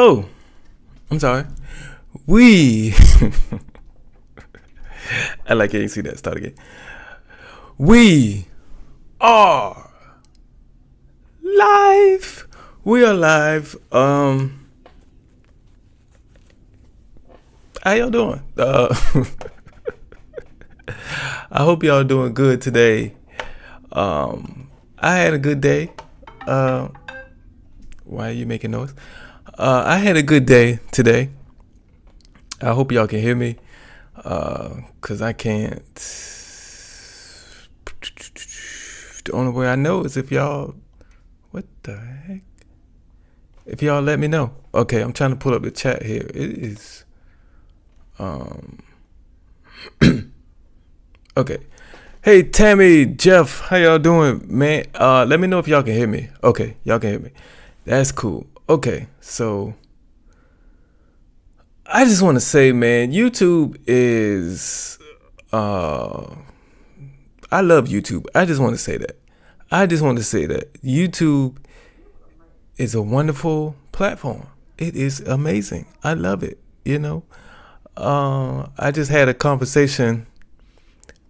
Oh, I'm sorry. We. I like it. You see that? Start again. We are live. We are live. How y'all doing? I hope y'all doing good today. I had a good day. Why are you making noise? I had a good day today. I hope y'all can hear me. Cause I can't. The only way I know is if y'all. What the heck? If y'all let me know. Okay, I'm trying to pull up the chat here. It is. Okay. Hey Tammy, Jeff, how y'all doing, man? Let me know if y'all can hear me. Okay, y'all can hear me. That's cool. Okay, so I just want to say, man, YouTube is I love YouTube. I just want to say that. YouTube is a wonderful platform. It is amazing. I love it, I just had a conversation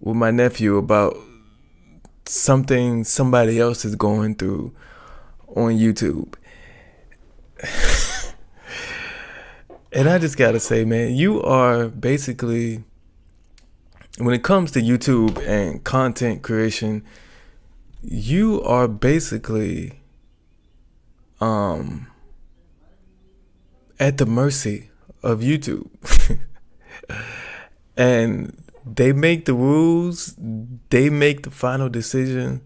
with my nephew about something somebody else is going through on YouTube. And I just gotta say, man, you are basically, when it comes to YouTube and content creation, you are basically at the mercy of YouTube. And they make the rules, they make the final decision,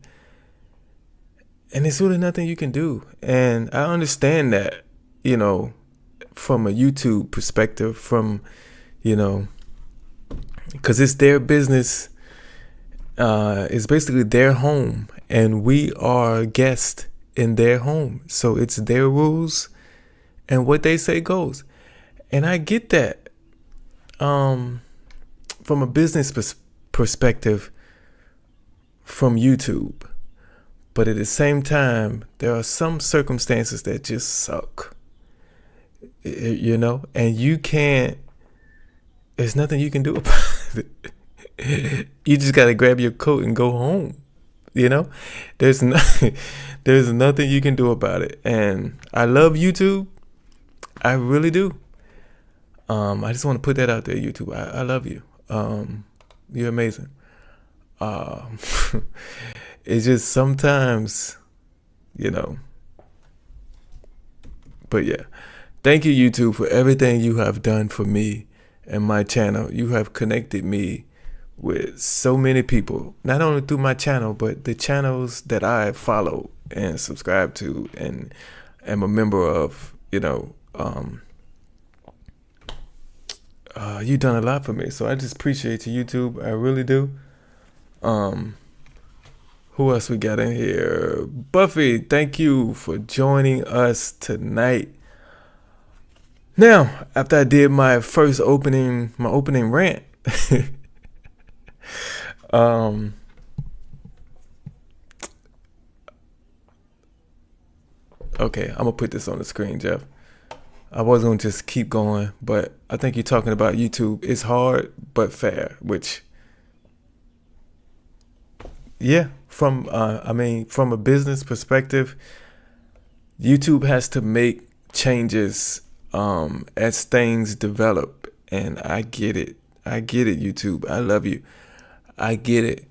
and it's really nothing you can do. And I understand that, from a YouTube perspective, because it's their business, it's basically their home, and we are guests in their home. So it's their rules, and what they say goes. And I get that. From a business perspective, from YouTube. But at the same time, there are some circumstances that just suck. And you can't, there's nothing you can do about it. You just got to grab your coat and go home. There's nothing you can do about it. And I love YouTube. I really do. I just want to put that out there, YouTube. I love you. You're amazing. It's just sometimes, but yeah, thank you, YouTube, for everything you have done for me and my channel. You have connected me with so many people, not only through my channel, but the channels that I follow and subscribe to and am a member of. You've done a lot for me, so I just appreciate you, YouTube. I really do. Who else we got in here? Buffy, thank you for joining us tonight. Now, after I did my opening rant, okay, I'm gonna put this on the screen, Jeff. I wasn't going to just keep going, but I think you're talking about YouTube. It's hard, but fair, which, yeah, from a business perspective, YouTube has to make changes as things develop. And I get it, YouTube. I love you. I get it.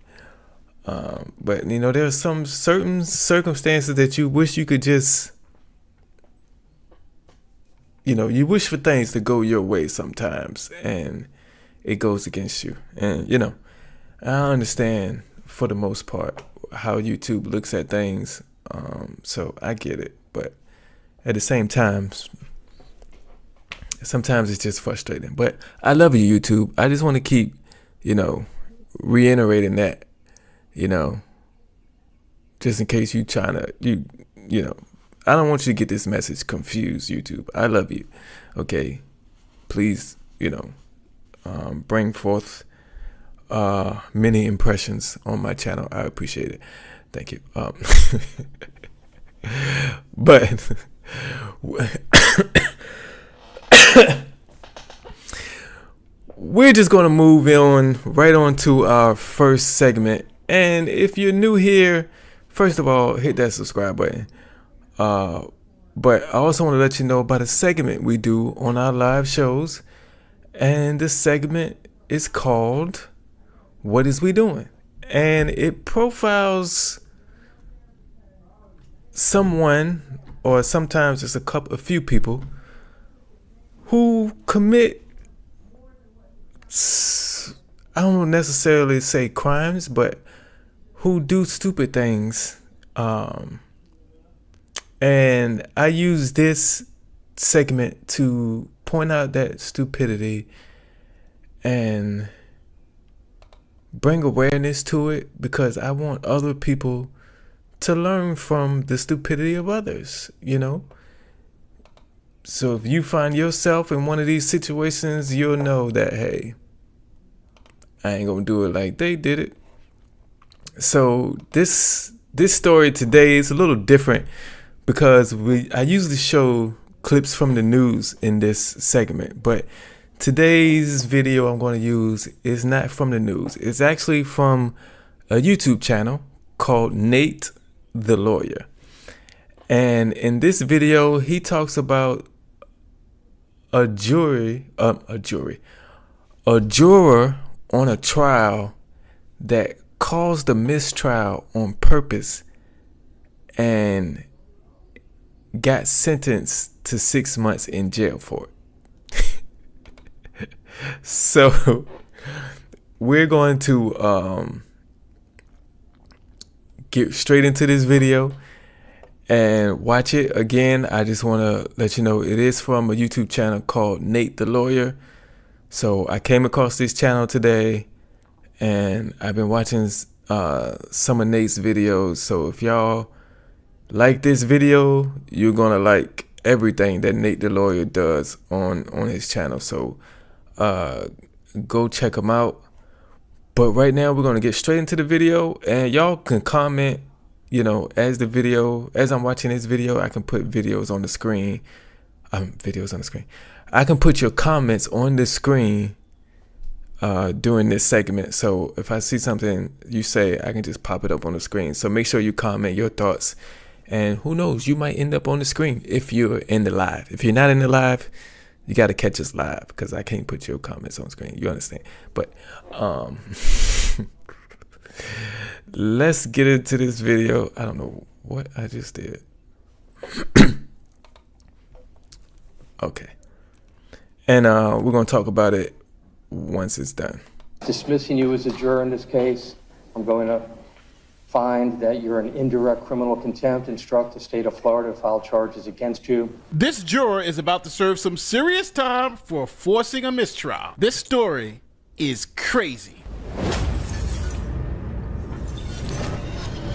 But, there are some certain circumstances that you wish you could just, you wish for things to go your way sometimes, and it goes against you. And, I understand for the most part how YouTube looks at things. So I get it. But at the same time, sometimes it's just frustrating. But I love you, YouTube. I just want to keep, reiterating that, just in case you trying to, I don't want you to get this message confused, YouTube. I love you. Okay. Please, bring forth many impressions on my channel. I appreciate it. Thank you. But we're just going to move on right on to our first segment. And if you're new here, first of all, hit that subscribe button. But I also want to let you know about a segment we do on our live shows. And this segment is called What Is We Doing? And it profiles someone, or sometimes it's a few people who commit, I don't necessarily say crimes, but who do stupid things. And I use this segment to point out that stupidity and bring awareness to it, because I want other people to learn from the stupidity of others, you know? So if you find yourself in one of these situations, you'll know that, hey, I ain't gonna do it like they did it. So this story today is a little different, because I usually show clips from the news in this segment, but today's video I'm going to use is not from the news. It's actually from a YouTube channel called Nate the Lawyer. And in this video, he talks about a juror on a trial that caused a mistrial on purpose and got sentenced to 6 months in jail for it. So we're going to get straight into this video and watch it. Again, I just want to let you know it is from a YouTube channel called Nate the Lawyer. So I came across this channel today and I've been watching some of Nate's videos. So if y'all like this video, you're gonna like everything that Nate the Lawyer does on his channel. So go check him out. But right now we're gonna get straight into the video, and y'all can comment, you know, as I'm watching this video. I can put videos on the screen. I can put your comments on the screen during this segment. So if I see something you say, I can just pop it up on the screen. So make sure you comment your thoughts. And who knows, you might end up on the screen if you're in the live. If you're not in the live, you got to catch us live, because I can't put your comments on screen. You understand? But let's get into this video. I don't know what I just did. Okay. And we're going to talk about it once it's done. Dismissing you as a juror in this case, I'm going to find that you're an indirect criminal contempt, instruct the state of Florida to file charges against you. This juror is about to serve some serious time for forcing a mistrial. This story is crazy.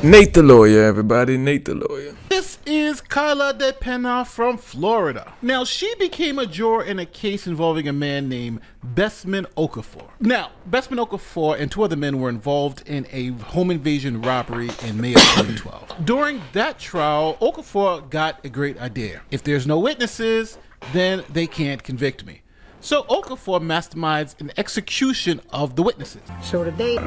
Nate the Lawyer, everybody. Nate the Lawyer. This is Kyla De Pena from Florida. Now, she became a juror in a case involving a man named Besman Okafor. Now, Besman Okafor and two other men were involved in a home invasion robbery in May of 2012. During that trial, Okafor got a great idea. If there's no witnesses, then they can't convict me. So Okafor masterminds an execution of the witnesses. So today...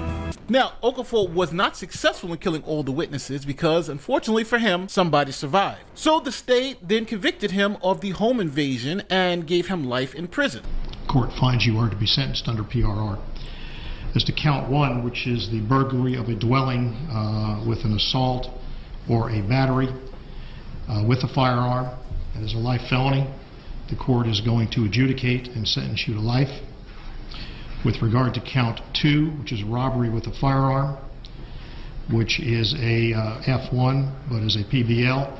Now, Okafor was not successful in killing all the witnesses because, unfortunately for him, somebody survived. So the state then convicted him of the home invasion and gave him life in prison. Court finds you are to be sentenced under PRR. As to count one, which is the burglary of a dwelling with an assault or a battery with a firearm, and is a life felony. The court is going to adjudicate and sentence you to life. With regard to count two, which is robbery with a firearm, which is a F1, but is a PBL,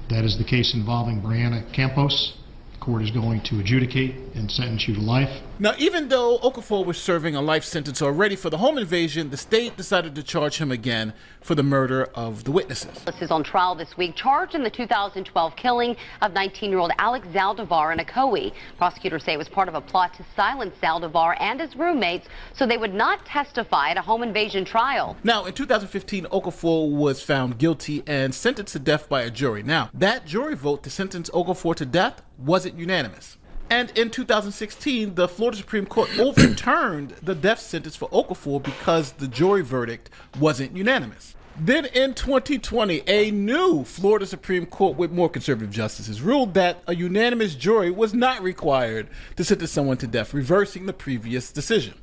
that is the case involving Brianna Campos. The court is going to adjudicate and sentence you to life. Now, even though Okafor was serving a life sentence already for the home invasion, the state decided to charge him again for the murder of the witnesses. This is on trial this week, charged in the 2012 killing of 19-year-old Alex Zaldivar in Ocoee. Prosecutors say it was part of a plot to silence Zaldivar and his roommates so they would not testify at a home invasion trial. Now, in 2015, Okafor was found guilty and sentenced to death by a jury. Now, that jury vote to sentence Okafor to death wasn't unanimous. And in 2016, the Florida Supreme Court overturned the death sentence for Okafor because the jury verdict wasn't unanimous. Then in 2020, a new Florida Supreme Court with more conservative justices ruled that a unanimous jury was not required to sentence someone to death, reversing the previous decision.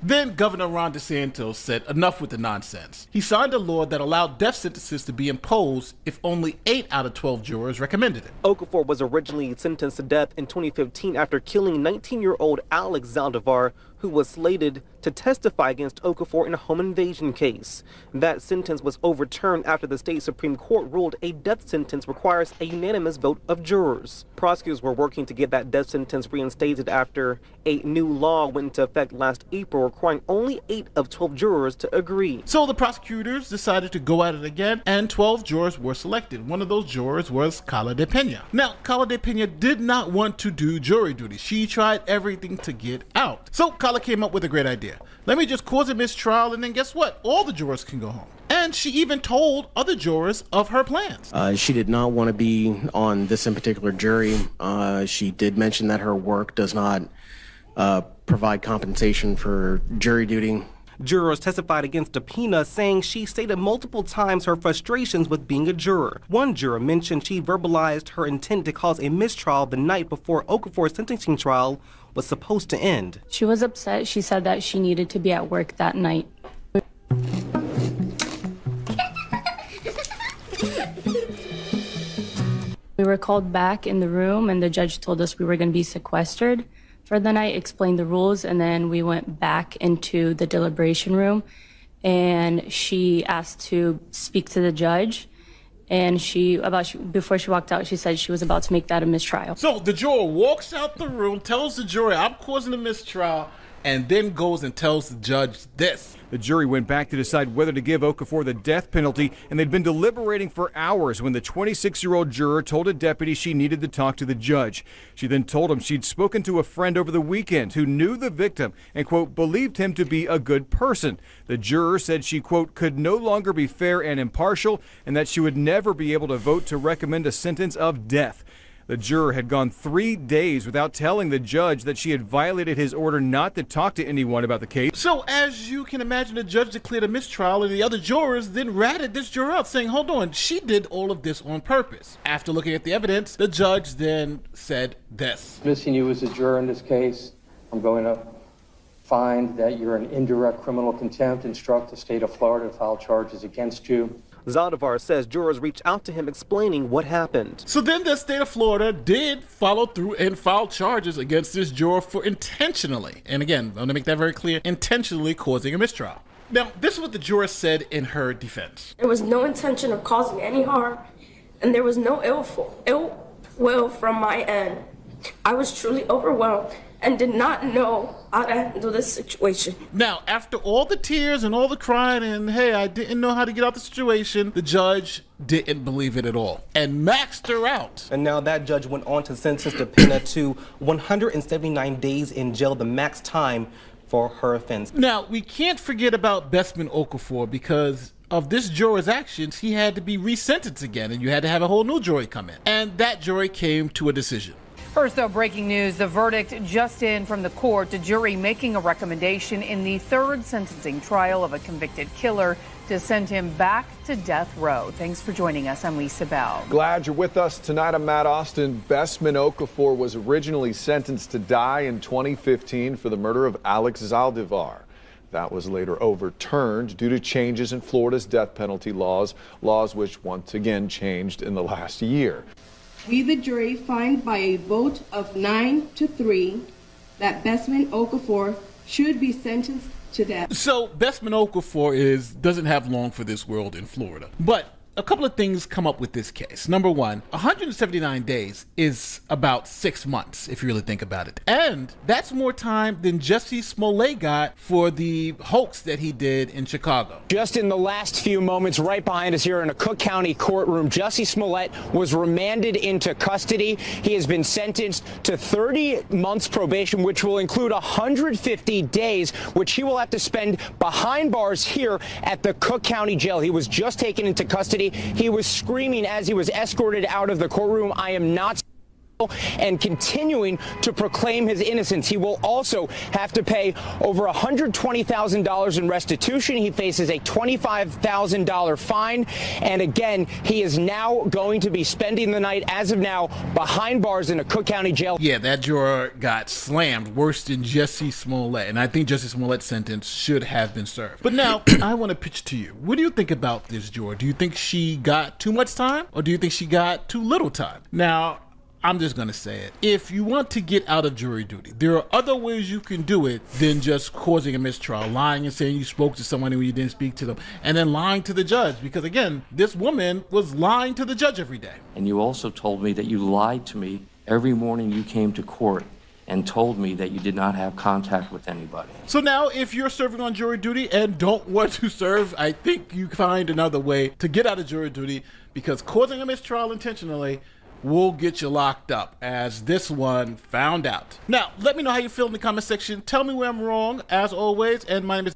Then Governor Ron DeSantis said enough with the nonsense. He signed a law that allowed death sentences to be imposed if only 8 out of 12 jurors recommended it. Okafor was originally sentenced to death in 2015 after killing 19-year-old Alex Zaldivar, who was slated to testify against Okafor in a home invasion case. That sentence was overturned after the state Supreme Court ruled a death sentence requires a unanimous vote of jurors. Prosecutors were working to get that death sentence reinstated after a new law went into effect last April, requiring only 8 of 12 jurors to agree. So the prosecutors decided to go at it again, and 12 jurors were selected. One of those jurors was Carla De Pena. Now, Carla De Pena did not want to do jury duty. She tried everything to get out. So Carla came up with a great idea. Let me just cause a mistrial, and then guess what? All the jurors can go home. And she even told other jurors of her plans. She did not want to be on this in particular jury. She did mention that her work does not provide compensation for jury duty. Jurors testified against DePena, saying she stated multiple times her frustrations with being a juror. One juror mentioned she verbalized her intent to cause a mistrial the night before Okafor's sentencing trial was supposed to end. She was upset. She said that she needed to be at work that night. We were called back in the room, and the judge told us we were going to be sequestered for the night, explained the rules, and then we went back into the deliberation room, and she asked to speak to the judge. And before she walked out, she said she was about to make that a mistrial. So the juror walks out the room, tells the jury, I'm causing a mistrial, and then goes and tells the judge this. The jury went back to decide whether to give Okafor the death penalty, and they'd been deliberating for hours when the 26-year-old juror told a deputy she needed to talk to the judge. She then told him she'd spoken to a friend over the weekend who knew the victim and, quote, believed him to be a good person. The juror said she, quote, could no longer be fair and impartial, and that she would never be able to vote to recommend a sentence of death. The juror had gone 3 days without telling the judge that she had violated his order not to talk to anyone about the case. So as you can imagine, the judge declared a mistrial, and the other jurors then ratted this juror out, saying, hold on, she did all of this on purpose. After looking at the evidence, the judge then said this. Dismissing you as a juror in this case, I'm going to find that you're an indirect criminal contempt, instruct the state of Florida to file charges against you. Zaldivar says jurors reached out to him explaining what happened. So then the state of Florida did follow through and file charges against this juror for intentionally, and again, I want to make that very clear, intentionally causing a mistrial. Now, this is what the juror said in her defense. There was no intention of causing any harm, and there was no ill will from my end. I was truly overwhelmed and did not know how to handle this situation. Now, after all the tears and all the crying and, hey, I didn't know how to get out the situation, the judge didn't believe it at all and maxed her out. And now that judge went on to sentence DePena to 179 days in jail, the max time for her offense. Now, we can't forget about Bestman Okafor because of this juror's actions. He had to be resentenced again, and you had to have a whole new jury come in. And that jury came to a decision. First, though, breaking news, the verdict just in from the court, the jury making a recommendation in the third sentencing trial of a convicted killer to send him back to death row. Thanks for joining us. I'm Lisa Bell. Glad you're with us tonight. I'm Matt Austin. Bestman Okafor was originally sentenced to die in 2015 for the murder of Alex Zaldivar. That was later overturned due to changes in Florida's death penalty laws which once again changed in the last year. We, the jury, find by a vote of 9-3 that Bestman Okafor should be sentenced to death. So Bestman Okafor doesn't have long for this world in Florida. But a couple of things come up with this case. Number one, 179 days is about 6 months, if you really think about it. And that's more time than Jussie Smollett got for the hoax that he did in Chicago. Just in the last few moments, right behind us here in a Cook County courtroom, Jussie Smollett was remanded into custody. He has been sentenced to 30 months probation, which will include 150 days, which he will have to spend behind bars here at the Cook County Jail. He was just taken into custody. He was screaming as he was escorted out of the courtroom, "I am not." and continuing to proclaim his innocence. He will also have to pay over $120,000 in restitution. He faces a $25,000 fine. And again, he is now going to be spending the night, as of now, behind bars in a Cook County jail. Yeah, that juror got slammed worse than Jesse Smollett. And I think Jesse Smollett's sentence should have been served. But now, I want to pitch to you. What do you think about this juror? Do you think she got too much time? Or do you think she got too little time? Now, I'm just going to say it. If you want to get out of jury duty, there are other ways you can do it than just causing a mistrial, lying and saying you spoke to someone when you didn't speak to them, and then lying to the judge. Because again, this woman was lying to the judge every day. And you also told me that you lied to me every morning you came to court and told me that you did not have contact with anybody. So now, if you're serving on jury duty and don't want to serve, I think you find another way to get out of jury duty, because causing a mistrial intentionally will get you locked up, as this one found out. Now, let me know how you feel in the comment section. Tell me where I'm wrong, as always, and my name is...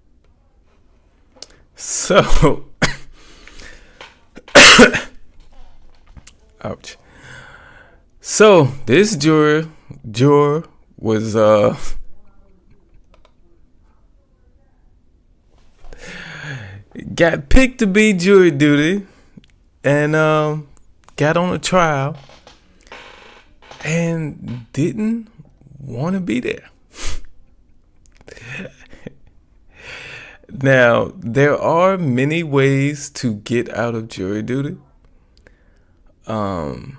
So, ouch. So, this juror was, got picked to be jury duty, and, got on a trial and didn't want to be there. Now, there are many ways to get out of jury duty. Because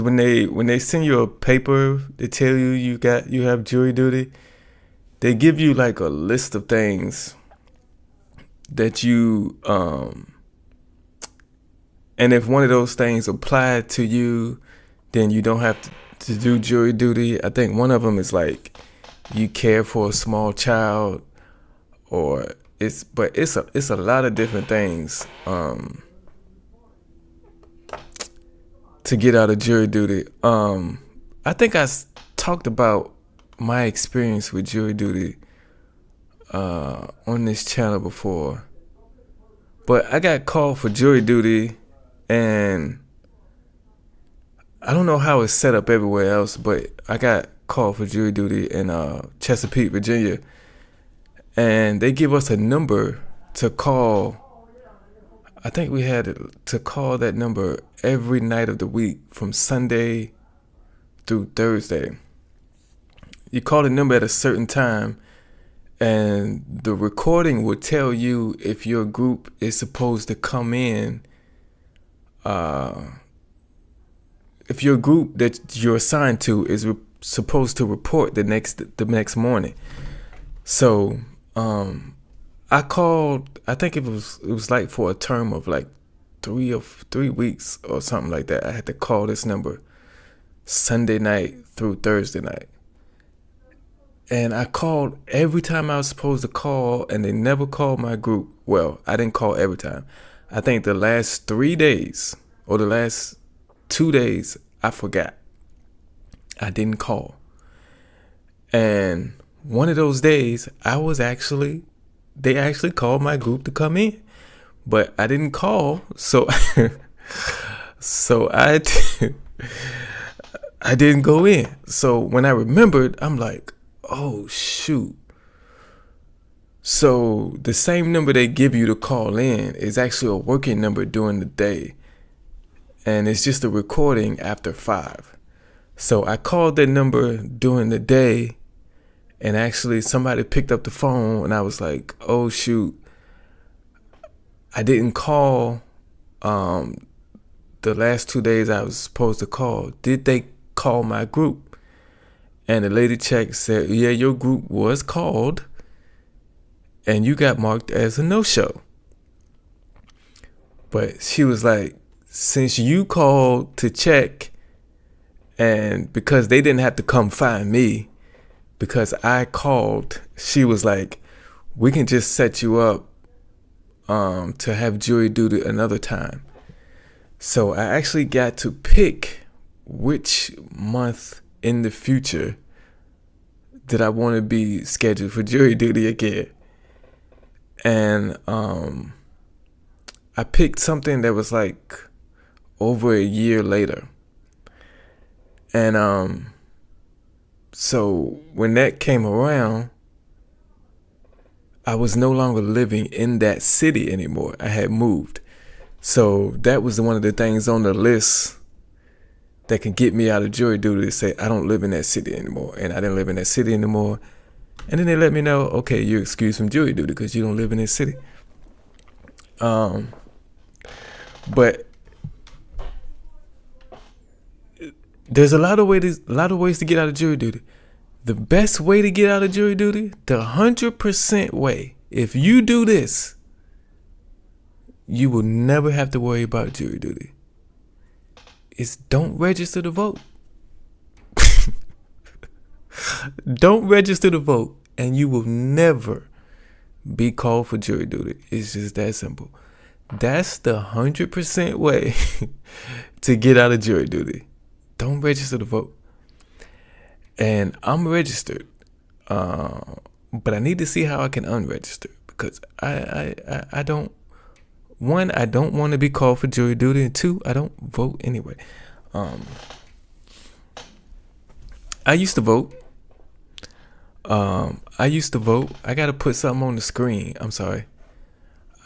when they send you a paper to tell you you have jury duty, they give you like a list of things that you and if one of those things apply to you, then you don't have to do jury duty. I think one of them is like you care for a small child, or it's a lot of different things to get out of jury duty. I think I talked about my experience with jury duty on this channel before, but I got called for jury duty. And I don't know how it's set up everywhere else, but I got called for jury duty in Chesapeake, Virginia. And they give us a number to call. I think we had to call that number every night of the week from Sunday through Thursday. You call the number at a certain time, and the recording will tell you if your group is supposed to come in. If your group that you're assigned to is supposed to report the next morning. So I called. I think it was like for a term of like 3 weeks or something like that. I had to call this number Sunday night through Thursday night, and I called every time I was supposed to call, and they never called my group. Well, I didn't call every time. I think the last 3 days or the last 2 days, I forgot. I didn't call. And one of those days, they actually called my group to come in, but I didn't call. So, I didn't go in. So when I remembered, I'm like, oh shoot. So the same number they give you to call in is actually a working number during the day. And it's just a recording after 5. So I called that number during the day, and actually somebody picked up the phone, and I was like, oh shoot. I didn't call the last 2 days I was supposed to call. Did they call my group? And the lady checked, said, yeah, your group was called, and you got marked as a no-show. But she was like, since you called to check, and because they didn't have to come find me, because I called, she was like, we can just set you up to have jury duty another time. So I actually got to pick which month in the future that I want to be scheduled for jury duty again. And I picked something that was like over a year later. And so when that came around, I was no longer living in that city anymore. I had moved. So that was one of the things on the list that can get me out of jury duty, to say I don't live in that city anymore. And I didn't live in that city anymore. And then they let me know, okay, you're excused from jury duty because you don't live in this city. But there's a lot of ways to get out of jury duty. The best way to get out of jury duty, the 100% way, if you do this, you will never have to worry about jury duty. It's don't register to vote. Don't register to vote, and you will never be called for jury duty. It's just that simple. That's the 100% way to get out of jury duty. Don't register to vote. And I'm registered, but I need to see how I can unregister, because I don't. One, I don't want to be called for jury duty, and two, I don't vote anyway. I used to vote. I gotta put something on the screen. I'm sorry.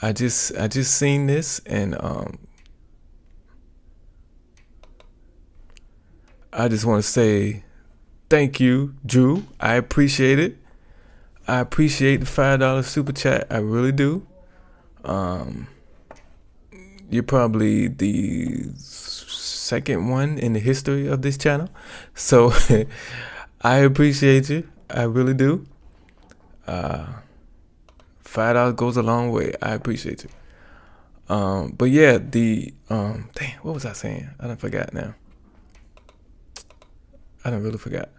I just seen this, and I just want to say thank you, Drew. I appreciate it. I appreciate the $5 super chat. I really do. You're probably the second one in the history of this channel, so I appreciate you. I really do. $5 goes a long way. I appreciate you. But yeah, dang, what was I saying? I done forgot now. I done really forgot.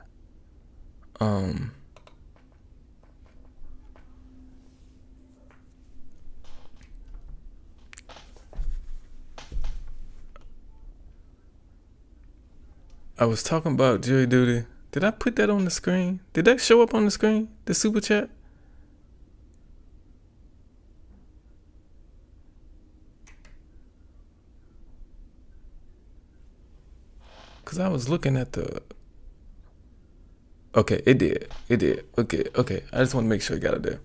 I was talking about jury duty. Did I put that on the screen? Did that show up on the screen? The super chat? Because I was looking at the... Okay, it did. It did. Okay. I just want to make sure it got it there.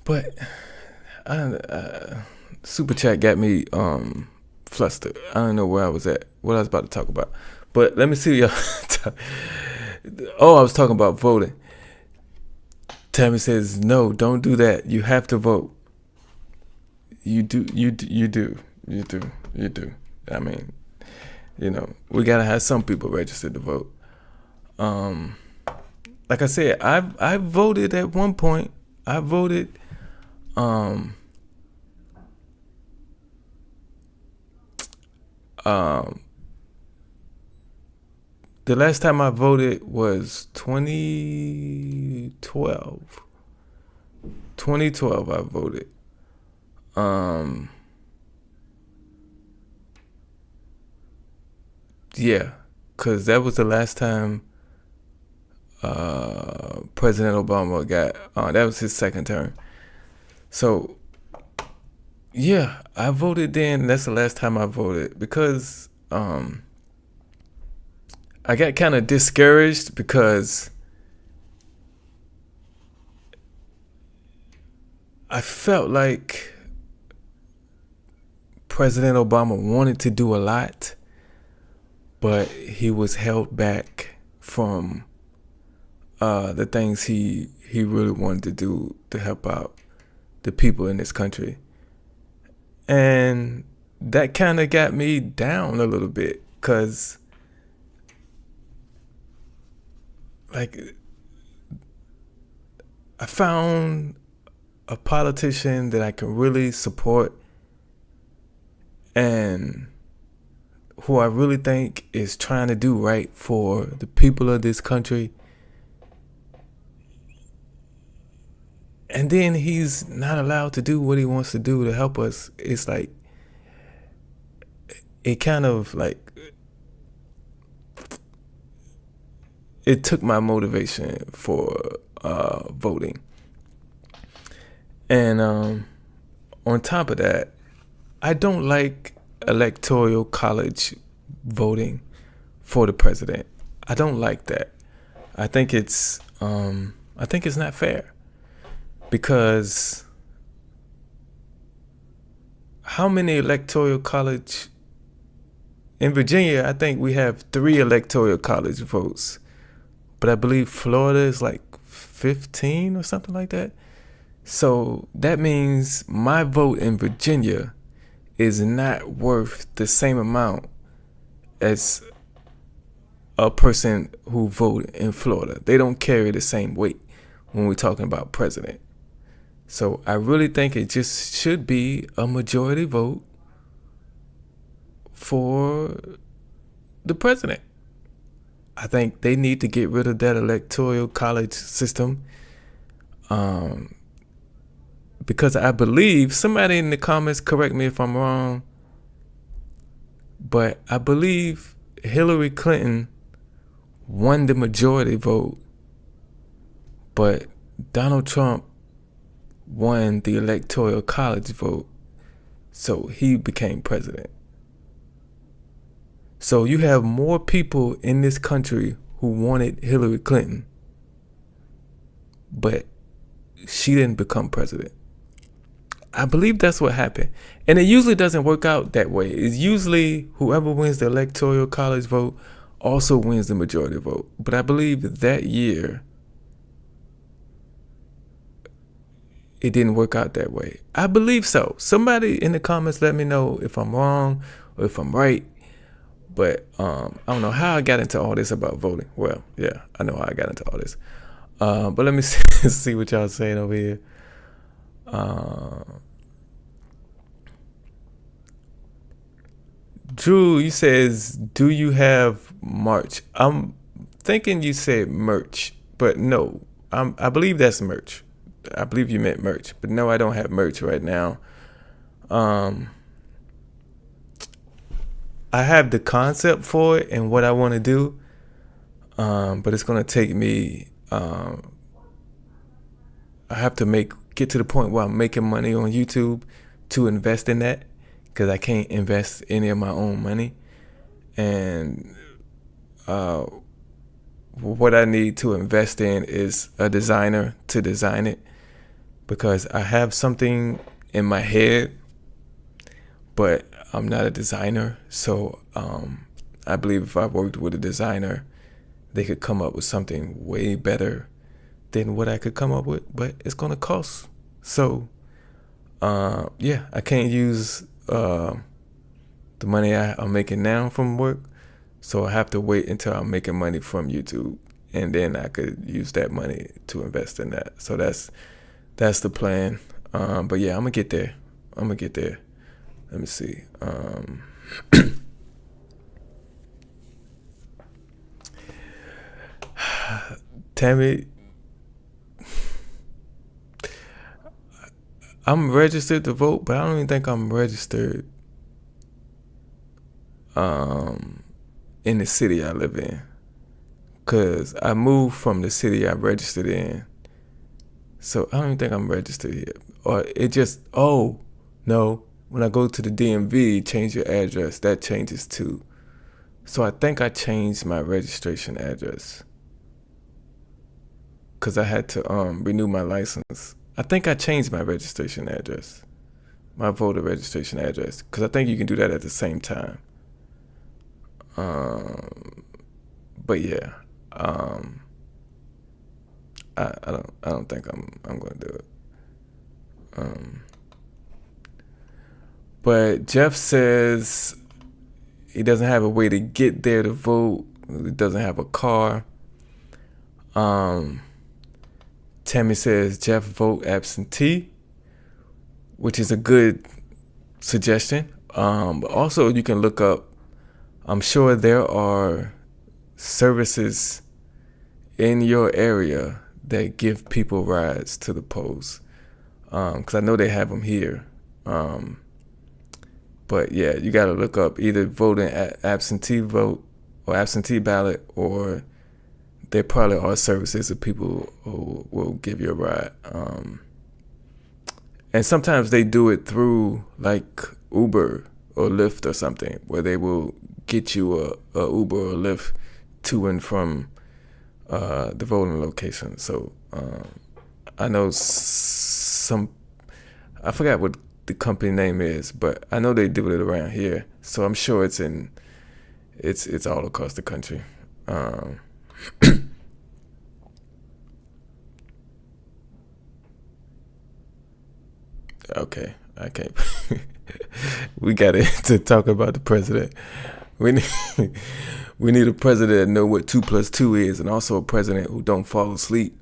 But super chat got me flustered. I don't know where I was at, what I was about to talk about. But let me see y'all. I was talking about voting. Tammy says, no, don't do that. You have to vote. You do. I mean, we gotta have some people registered to vote. Like I said, I voted at one point. I voted the last time I voted was 2012. 2012 I voted. Yeah, because that was the last time President Obama got that was his second term. So yeah, I voted then. That's the last time I voted, because I got kind of discouraged because I felt like President Obama wanted to do a lot, but he was held back from the things he really wanted to do to help out the people in this country. And that kind of got me down a little bit, because like I found a politician that I can really support and who I really think is trying to do right for the people of this country. And then he's not allowed to do what he wants to do to help us. It's like, it kind of like, it took my motivation for voting. And on top of that, I don't like electoral college voting for the president. I don't like that. I think it's not fair, because how many electoral college in Virginia? I think we have 3 electoral college votes, but I believe Florida is like 15 or something like that. So that means my vote in Virginia is not worth the same amount as a person who voted in Florida. They don't carry the same weight when we're talking about president. So I really think it just should be a majority vote for the president. I think they need to get rid of that electoral college system. Because I believe, somebody in the comments, correct me if I'm wrong, but I believe Hillary Clinton won the majority vote, but Donald Trump won the electoral college vote, so he became president. So you have more people in this country who wanted Hillary Clinton, but she didn't become president. I believe that's what happened. And it usually doesn't work out that way. It's usually whoever wins the electoral college vote also wins the majority vote. But I believe that year, it didn't work out that way. I believe so. Somebody in the comments let me know if I'm wrong or if I'm right. But I don't know how I got into all this about voting. Well, yeah, I know how I got into all this. But let me see what y'all saying over here. Drew, you says, do you have March? I'm thinking you said merch, but no, I believe that's merch. I believe you meant merch, but no, I don't have merch right now. I have the concept for it and what I want to do, but it's gonna take me. I have to get to the point where I'm making money on YouTube to invest in that, because I can't invest any of my own money. And what I need to invest in is a designer to design it, because I have something in my head, but I'm not a designer. So I believe if I worked with a designer, they could come up with something way better than what I could come up with, but it's gonna cost. So yeah, I can't use the money I'm making now from work, so I have to wait until I'm making money from YouTube, and then I could use that money to invest in that. So that's the plan. But yeah, I'm gonna get there. Let me see. Tammy, I'm registered to vote, but I don't even think I'm registered in the city I live in, because I moved from the city I registered in. So I don't even think I'm registered here. Or it just, oh, no, when I go to the DMV, change your address, that changes too. So I think I changed my registration address, because I had to renew my license. I think I changed my registration address, my voter registration address, because I think you can do that at the same time. But yeah, I don't think I'm gonna do it. But Jeff says he doesn't have a way to get there to vote. He doesn't have a car. Tammy says Jeff vote absentee, which is a good suggestion. But also you can look up, I'm sure there are services in your area that give people rides to the polls, because I know they have them here. But yeah, you got to look up either voting absentee vote or absentee ballot, or there probably are services of people who will give you a ride. And sometimes they do it through like Uber or Lyft or something, where they will get you a Uber or Lyft to and from the voting location. So I know I forgot what the company name is, but I know they do it around here. So I'm sure it's all across the country. Okay, I can't. We got to talk about the president. We need a president that know what 2 + 2 is, and also a president who don't fall asleep.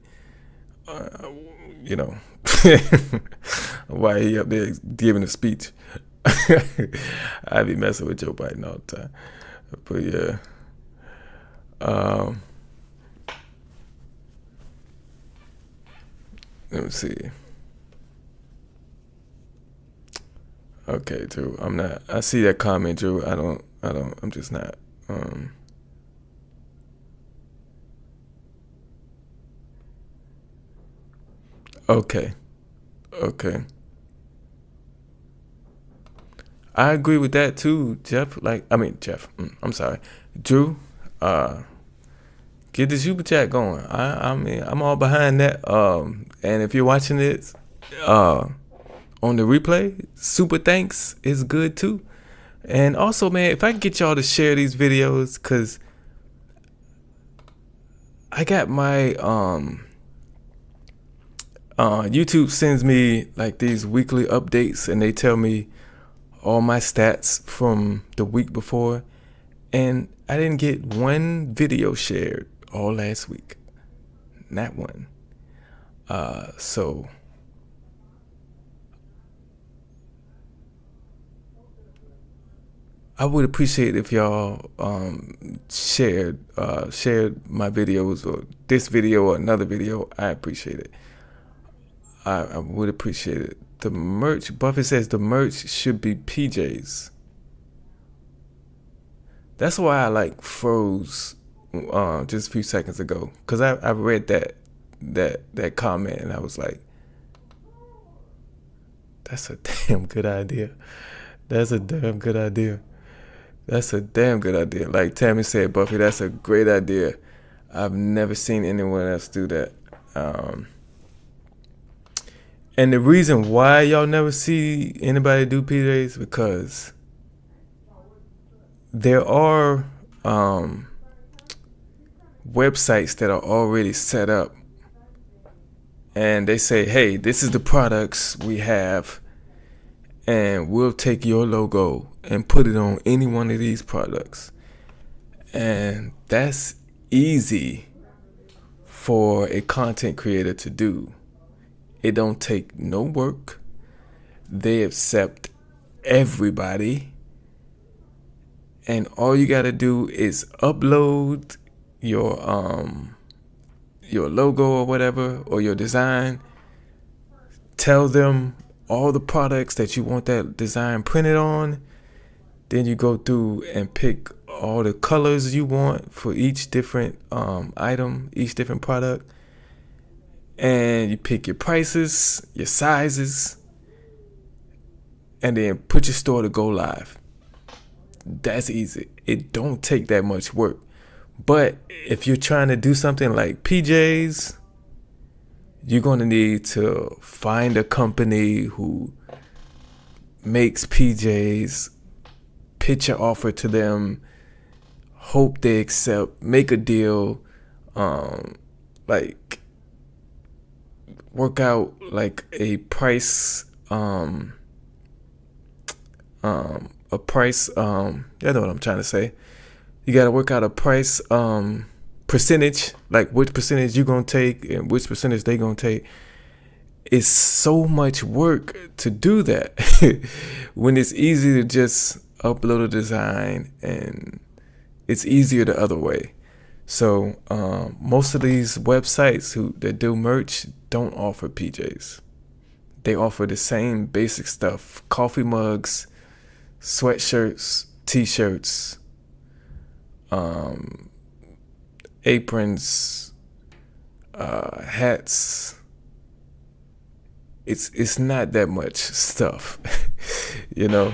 You know, why he up there giving a speech? I be messing with Joe Biden all the time, but yeah. Let me see. Okay, Drew. I'm not. I see that comment, Drew. I'm just not. Okay. I agree with that too, Jeff. I'm sorry, Drew. Get the super chat going. I mean, I'm all behind that. And if you're watching it, on the replay, super thanks is good too. And also, man, if I can get y'all to share these videos, cause I got my YouTube sends me like these weekly updates, and they tell me all my stats from the week before, and I didn't get one video shared all last week, not one. So I would appreciate if y'all shared my videos, or this video or another video. I appreciate it. I would appreciate it. The merch, Buffett says the merch should be PJs. That's why I froze just a few seconds ago, because I read that comment, and I was like, that's a damn good idea. That's a damn good idea. Like Tammy said, Buffy, that's a great idea. I've never seen anyone else do that. And the reason why y'all never see anybody do PJs, because there are websites that are already set up, and they say, hey, this is the products we have, and we'll take your logo and put it on any one of these products. And that's easy for a content creator to do. It don't take no work. They accept everybody. And all you gotta do is upload your logo or whatever, or your design. Tell them all the products that you want that design printed on. Then you go through and pick all the colors you want for each different item, each different product. And you pick your prices, your sizes, and then put your store to go live. That's easy. It don't take that much work. But if you're trying to do something like PJs, you're going to need to find a company who makes PJs, pitch an offer to them, hope they accept, make a deal, work out like a price, you know what I'm trying to say. You got to work out a price percentage, like which percentage you're going to take and which percentage they going to take. It's so much work to do that when it's easy to just upload a design, and it's easier the other way. So most of these websites that do merch don't offer PJs. They offer the same basic stuff: coffee mugs, sweatshirts, t-shirts, aprons, hats. It's not that much stuff, you know.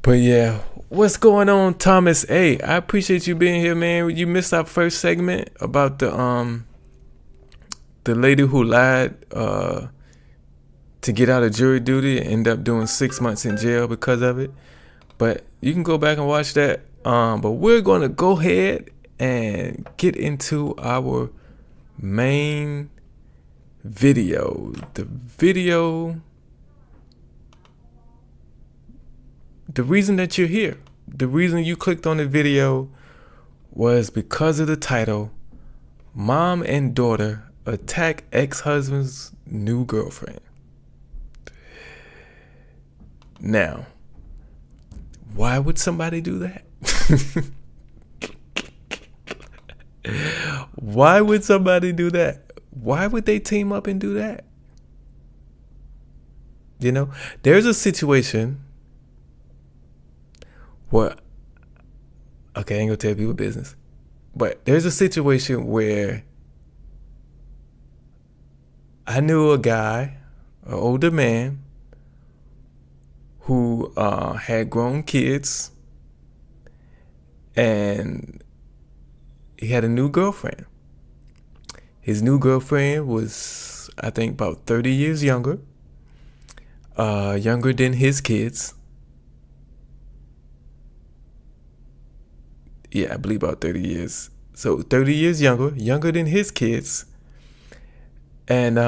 But yeah, What's going on, Thomas A? I appreciate you being here, man. You missed our first segment about the lady who lied to get out of jury duty and end up doing 6 months in jail because of it. But you can go back and watch that. But we're gonna go ahead and get into our main video. The reason that you're here, the reason you clicked on the video was because of the title, Mom and Daughter Attack Ex-Husband's New Girlfriend. Now, why would somebody do that? Why would somebody do that? Why would they team up and do that? You know, there's a situation where, okay, I ain't gonna tell people business, but there's a situation where I knew a guy, an older man, who had grown kids, and he had a new girlfriend. His new girlfriend was, I think, about 30 years younger than his kids. Yeah, I believe about 30 years. So 30 years younger than his kids. And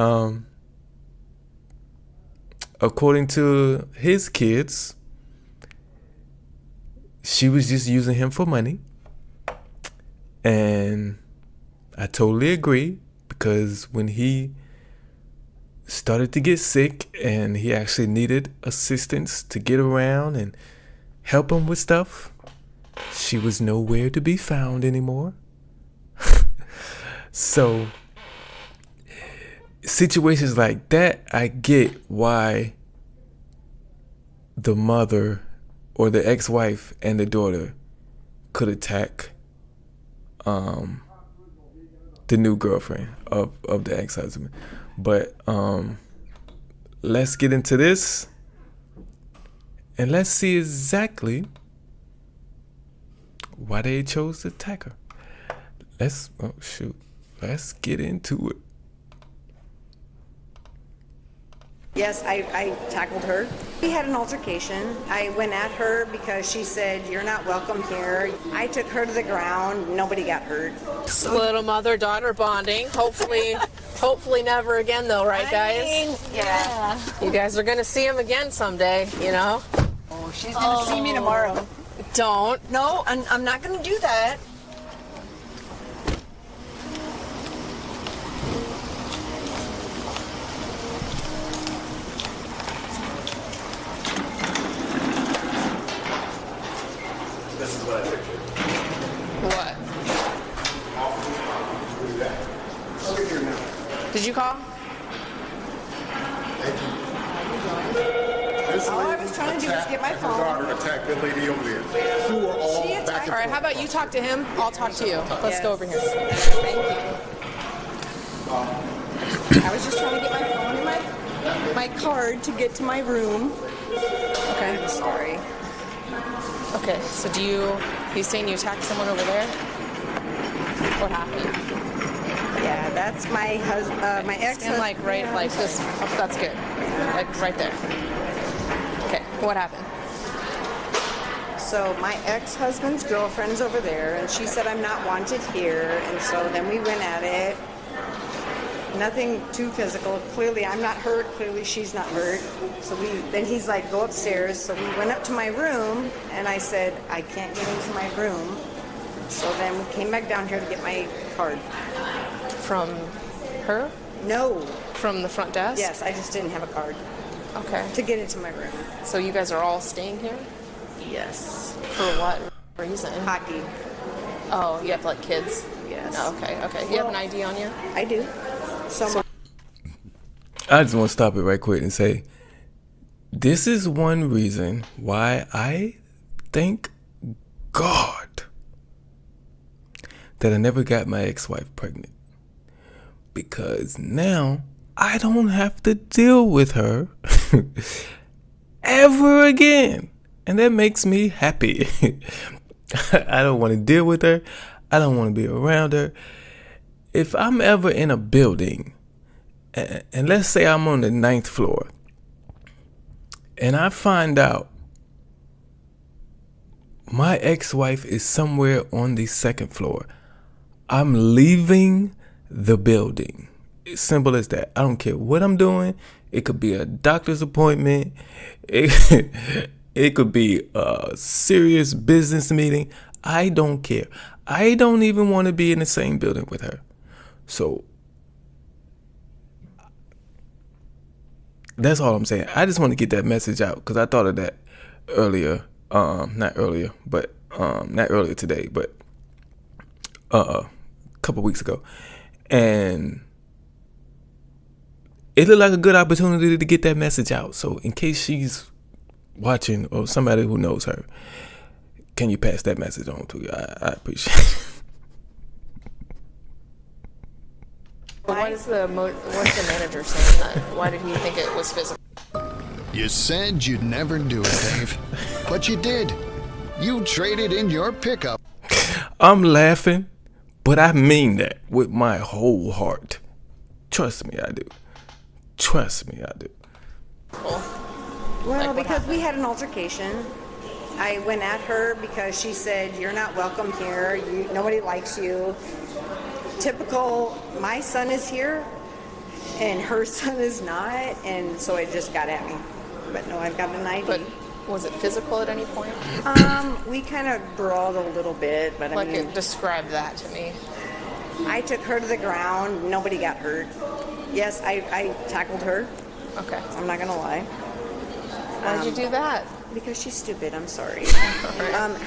according to his kids, she was just using him for money. And I totally agree, because when he started to get sick and he actually needed assistance to get around and help him with stuff, she was nowhere to be found anymore. So situations like that, I get why the mother or the ex-wife and the daughter could attack the new girlfriend of the ex-husband. But let's get into this and let's see exactly why they chose to attack her. Let's get into it. Yes, I tackled her. We had an altercation. I went at her because she said, "You're not welcome here." I took her to the ground. Nobody got hurt. Little mother-daughter bonding. Hopefully never again though, right guys? Yeah. You guys are gonna see him again someday, you know? Oh, she's gonna see me tomorrow. Don't. No, I'm not gonna do that. This is what I pictured. What? Did you call? All I was trying to do was get my phone. Daughter attacked the lady over there. You were all back and All right, how about you talk to him? I'll talk to you. Let's go over here. Thank you. I was just trying to get my phone and my card to get to my room. Okay. I'm sorry. Okay, so he's saying you attacked someone over there? What happened? Yeah, that's my husband, my ex. And like right, like this. Oh, that's good. Like right there. Okay, what happened? So my ex-husband's girlfriend's over there, and she said I'm not wanted here, and so then we went at it. Nothing too physical. Clearly I'm not hurt. Clearly she's not hurt. So then he's like, go upstairs. So we went up to my room, and I said, I can't get into my room. So then we came back down here to get my card. From her? No. From the front desk? Yes, I just didn't have a card. Okay. To get into my room. So you guys are all staying here? Yes. For what reason? Hockey. Oh, you have like kids? Yes. Oh, okay. You have an ID on you? I do. So I just want to stop it right quick and say, this is one reason why I thank God that I never got my ex-wife pregnant. Because now I don't have to deal with her ever again. And that makes me happy. I don't want to deal with her. I don't want to be around her. If I'm ever in a building, and let's say I'm on the 9th floor, and I find out my ex-wife is somewhere on the 2nd floor, I'm leaving the building. It's simple as that. I don't care what I'm doing. It could be a doctor's appointment. It could be a serious business meeting. I don't care. I don't even want to be in the same building with her. So that's all I'm saying. I just want to get that message out because I thought of that earlier. Not earlier today, but a couple weeks ago. And it looked like a good opportunity to get that message out. So in case she's watching or somebody who knows her, can you pass that message on to you? I appreciate it. What's the manager saying that? Why did he think it was physical? You said you'd never do it, Dave. But you did. You traded in your pickup. I'm laughing, but I mean that with my whole heart. Trust me, I do. Trust me, I do. Cool. Well, because we had an altercation. I went at her because she said, "You're not welcome here. Nobody likes you." Typical, my son is here and her son is not, and so it just got at me. But no, I've got an ID. But was it physical at any point? We kind of brawled a little bit, but I mean, describe that to me. I took her to the ground. Nobody got hurt. Yes, I tackled her. Okay. I'm not gonna lie. Why'd you do that? Because she's stupid. I'm sorry.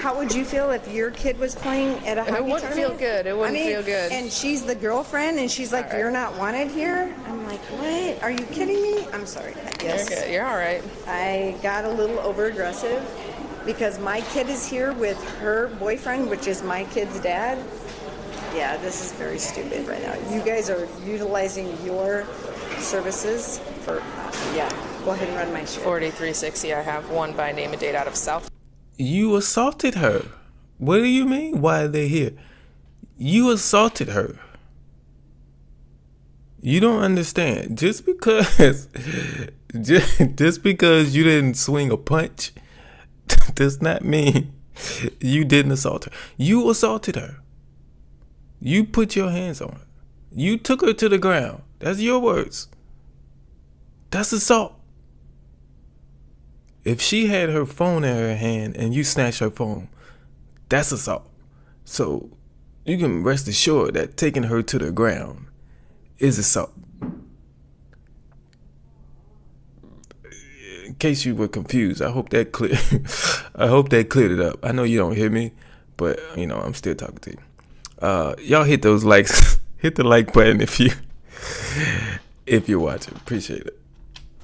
How would you feel if your kid was playing at a hockey It wouldn't feel tournament? good. It wouldn't feel good. And she's the girlfriend, and she's like, "You're not wanted here." I'm like, "What? Are you kidding me?" I'm sorry. Yes. You're good. You're all right. I got a little over aggressive because my kid is here with her boyfriend, which is my kid's dad. Yeah, this is very stupid right now. You guys are utilizing your services for, go ahead and run my shit. 4360, I have one by name and date out of South. You assaulted her. What do you mean? Why are they here? You assaulted her. You don't understand. Just because you didn't swing a punch does not mean you didn't assault her. You assaulted her. You put your hands on her. You took her to the ground. That's your words. That's assault. If she had her phone in her hand and you snatched her phone, that's assault. So you can rest assured that taking her to the ground is assault. In case you were confused, I hope that cleared it up. I know you don't hear me, but I'm still talking to you. Y'all hit those likes. Hit the like button if you're watching. Appreciate it.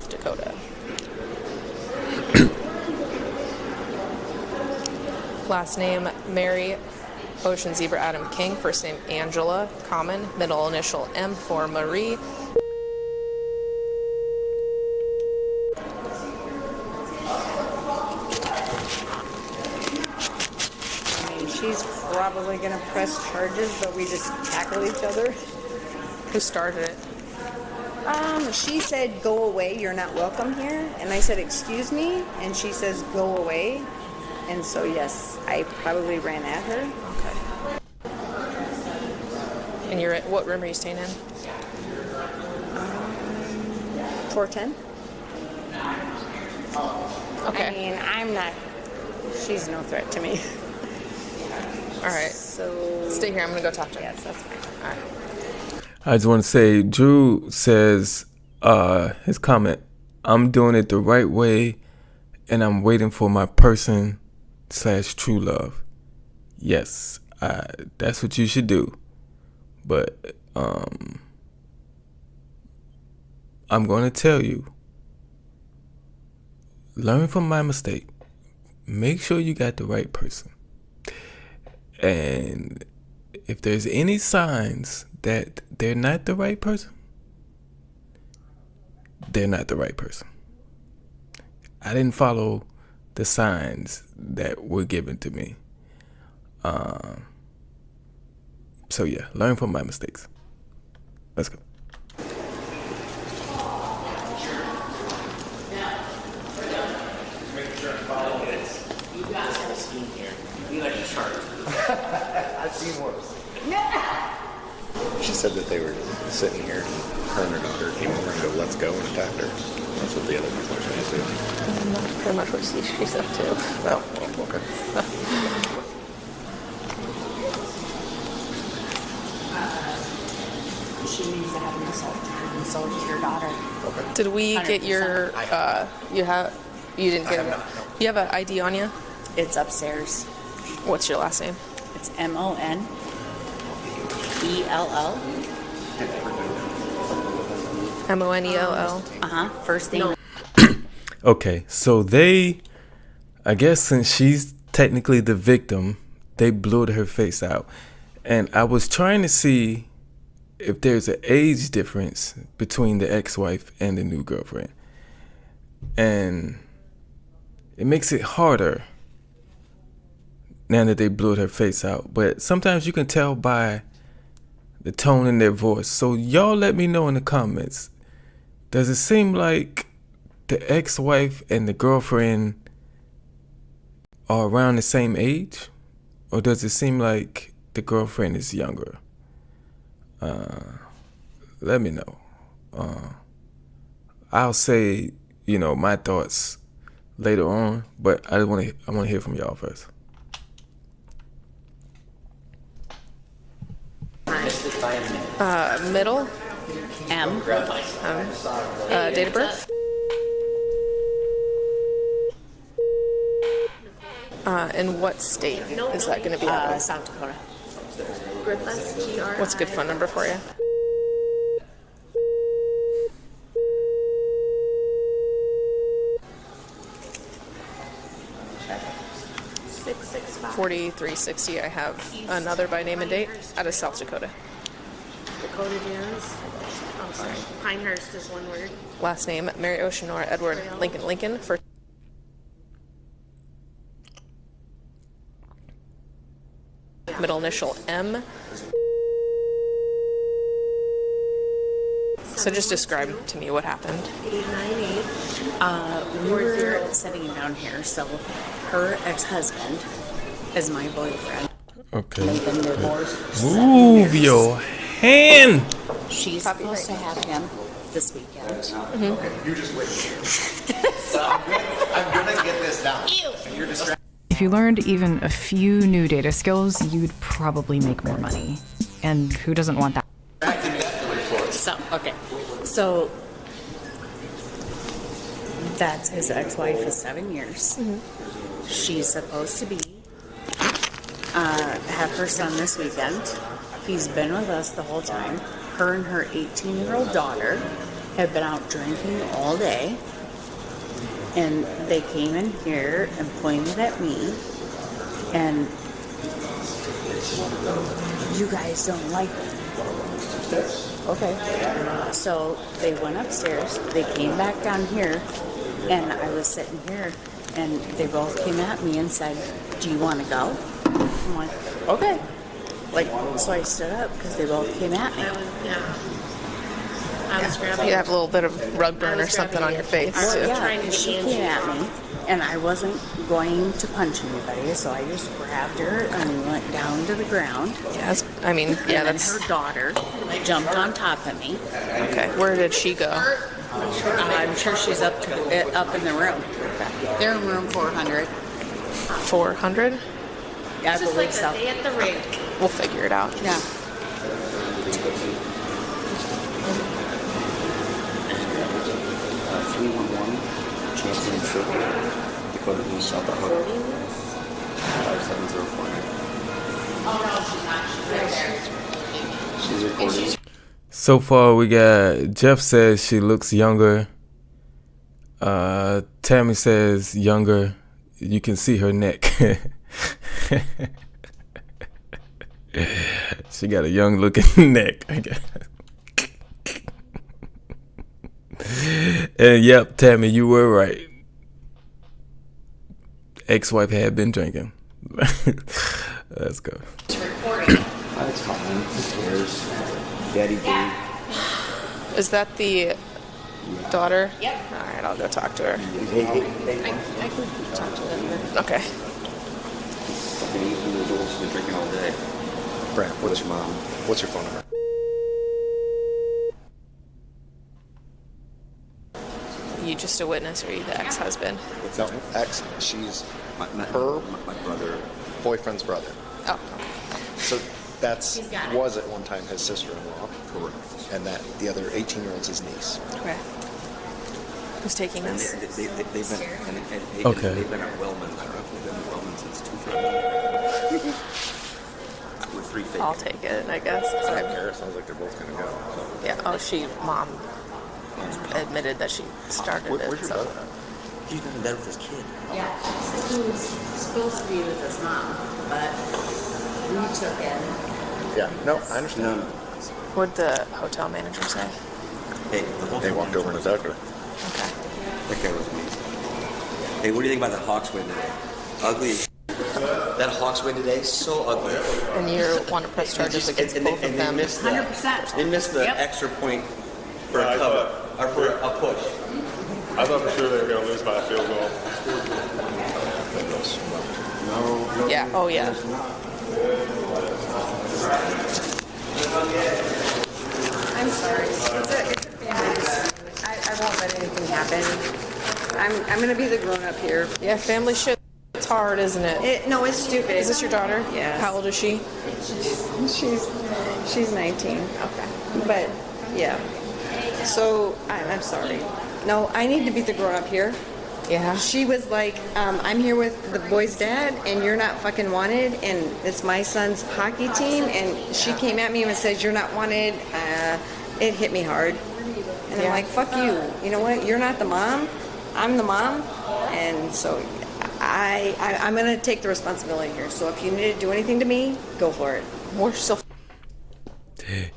Dakota. Last name, Mary, Ocean Zebra Adam King. First name, Angela, common. Middle initial, M for Marie. She's probably going to press charges, but we just tackle each other. Who started it? She said, "Go away, you're not welcome here." And I said, "Excuse me?" And she says, "Go away." And so, yes, I probably ran at her. Okay. And you're at, what room are you staying in? 410. Okay. I mean, she's no threat to me. All right. So stay here. I'm going to go talk to her. Yes, that's fine. All right. I just want to say, Drew says, his comment, "I'm doing it the right way and I'm waiting for my person/true love." Yes, that's what you should do. But I'm going to tell you, learn from my mistake. Make sure you got the right person. And if there's any signs that they're not the right person, they're not the right person. I didn't follow the signs that were given to me. So yeah, learn from my mistakes. Let's go. I've seen worse. She said that they were sitting here, and her and her daughter came over and go, "Let's go," and attacked her. That's what the other people are saying too. Pretty much what she said too. Oh, well, okay. She needs to have an insult, and so does your daughter. Okay. Did we get your, you didn't get it? You have an ID on you? It's upstairs. What's your last name? It's Monell. Monell. First name. Okay, so I guess since she's technically the victim, they blew her face out. And I was trying to see if there's an age difference between the ex-wife and the new girlfriend. And it makes it harder now that they blew her face out. But sometimes you can tell by the tone in their voice. So y'all let me know in the comments. Does it seem like the ex-wife and the girlfriend are around the same age? Or does it seem like the girlfriend is younger? Let me know. I'll say, my thoughts later on, but I want to hear from y'all first. Middle? M. Date of birth? In what state is that going to be out of? South Dakota. What's a good phone number for you? $43.60. I have another by name and date out of South Dakota. Dakota Dunes. Oh, sorry. Pinehurst is one word. Last name, Mary Oceanora Edward Lincoln. For middle initial M. So just describe to me what happened. 898. We were sitting down here, so her ex-husband is my boyfriend. Okay. They've been divorced. Move your hand. She's supposed to have him this weekend. Okay, you just wait. I'm gonna get this down. And you're distracted. If you learned even a few new data skills, you'd probably make more money. And who doesn't want that? So that's his ex-wife of 7 years. She's supposed to be have her son this weekend. He's been with us the whole time. Her and her 18-year-old daughter have been out drinking all day. And they came in here and pointed at me. And you guys don't like it. Okay. So they went upstairs. They came back down here. And I was sitting here. And they both came at me and said, "Do you want to go?" I'm like, "Okay." So I stood up because they both came at me. I was grabbing. You have a little bit of rug burn or something on your face. Well, yeah, she came at me, and I wasn't going to punch anybody, so I just grabbed her and we went down to the ground. Yes, I mean, yeah, and that's. Then her daughter jumped on top of me. Okay, where did she go? I'm sure she's up in the room. They're in room 400. 400? Yeah, I believe so. Day at the rink. We'll figure it out. Yeah. 311 Championship, Dakota East, South Dakota. 5704. She's recording. So far, we got Jeff says she looks younger. Tammy says younger. You can see her neck. She got a young looking neck, I guess. And yep, Tammy, you were right. ex-wife had been drinking. Let's go. That's fine. Who cares? Daddy B. Is that the daughter? Yep. All right, I'll go talk to her. Hey. I can talk to them. Okay. Fucking eating noodles and drinking all day. Brad, what's your mom? What's your phone number? You just a witness, or are you the ex-husband? No, ex. She's my brother. Boyfriend's brother. Oh. So that's was at one time his sister-in-law. Correct. And that the other 18-year-old's his niece. Okay. Who's taking And this? they've been Okay. They've been at Wellman's. I don't know if they've been at Wellman's since 2000. With 3 fake. I'll take it, I guess. I don't care. It sounds like they're both gonna go. So. Yeah. Oh, mom admitted that she started it. Where's your So. brother? He's not in bed with his kid. Yeah, he was supposed to be with his mom, but we took him. Yeah. No, I understand. What'd the hotel manager say? Hey, They walked over and attacked her. Okay. That guy was amazing. Hey, what do you think about that Hawks win today? Ugly as That Hawks win today, so ugly. And you want to press charges against both of them? 100%. They missed the extra point for a cover, or for a push. I thought for sure they were going to lose by a field goal. No. Yeah. Oh, yeah. I'm sorry. It's a family dispute. I won't let anything happen. I'm going to be the grown-up here. Yeah, family shit. It's hard, isn't it? No, it's stupid. Is this your daughter? Yeah. How old is she? She's 19. Okay. But yeah. So I'm sorry. No, I need to be the grown-up here. Yeah. She was like, I'm here with the boy's dad, and you're not fucking wanted, and it's my son's hockey team, and she came at me and said, you're not wanted. It hit me hard. And I'm like, fuck you. You know what? You're not the mom. I'm the mom. And so I'm going to take the responsibility here. So if you need to do anything to me, go for it. We're still...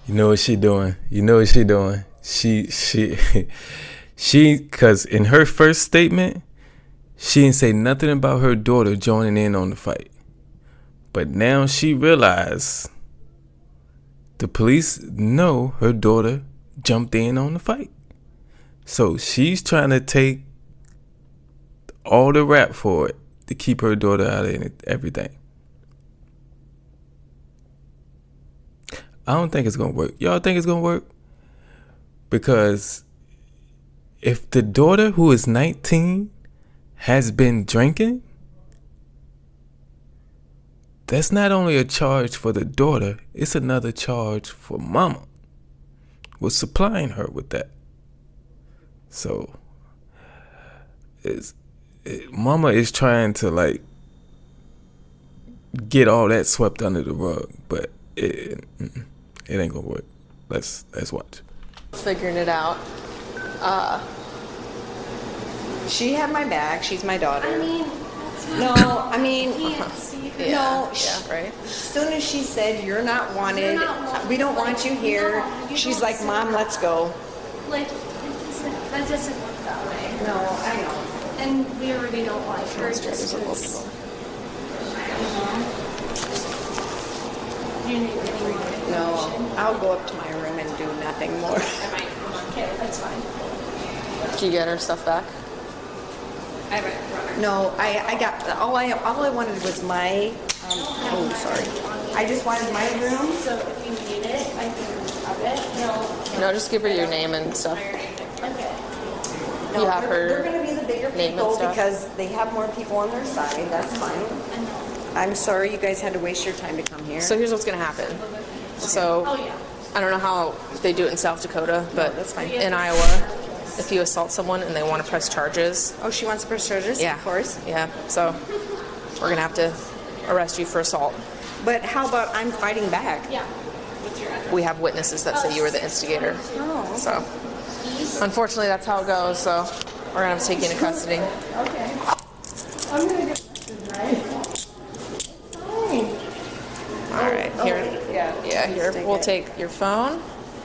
You know what she doing? She, cause in her first statement, she didn't say nothing about her daughter joining in on the fight. But now she realized the police know her daughter jumped in on the fight. So she's trying to take all the rap for it to keep her daughter out of everything. I don't think it's gonna work. Y'all think it's gonna work? Because if the daughter who is 19 has been drinking, that's not only a charge for the daughter, it's another charge for mama with supplying her with that. So mama is trying to like get all that swept under the rug, but it ain't gonna work. Let's watch. Figuring it out. She had my back. She's my daughter. No, right. As soon as she said, you're not wanted, we don't want you here, she's like, Mom, let's go. Like, that doesn't work that way. No, I know. And we already don't like her just because. You need any No, I'll go up to my room and do nothing more. Okay, that's fine. Did you get her stuff back? No, I got, all I wanted was my, sorry. I just wanted my room. So if you need it, I can have it. No, just give her your name and stuff. Okay. No, You have they're her going to be the bigger name and people stuff? because they have more people on their side. That's fine. I'm sorry you guys had to waste your time to come here. So here's what's going to happen. So I don't know how they do it in South Dakota, but that's fine. in Iowa, if you assault someone and they want to press charges. Oh, she wants to press charges? Yeah. Of course. Yeah. So we're going to have to arrest you for assault. But how about I'm fighting back? Yeah. We have witnesses that say you were the instigator. Oh. So unfortunately, that's how it goes. So we're going to have to take you into custody. Okay. I'm going to get right? Fine. All right. Here. Yeah. Yeah. Here. We'll take your phone.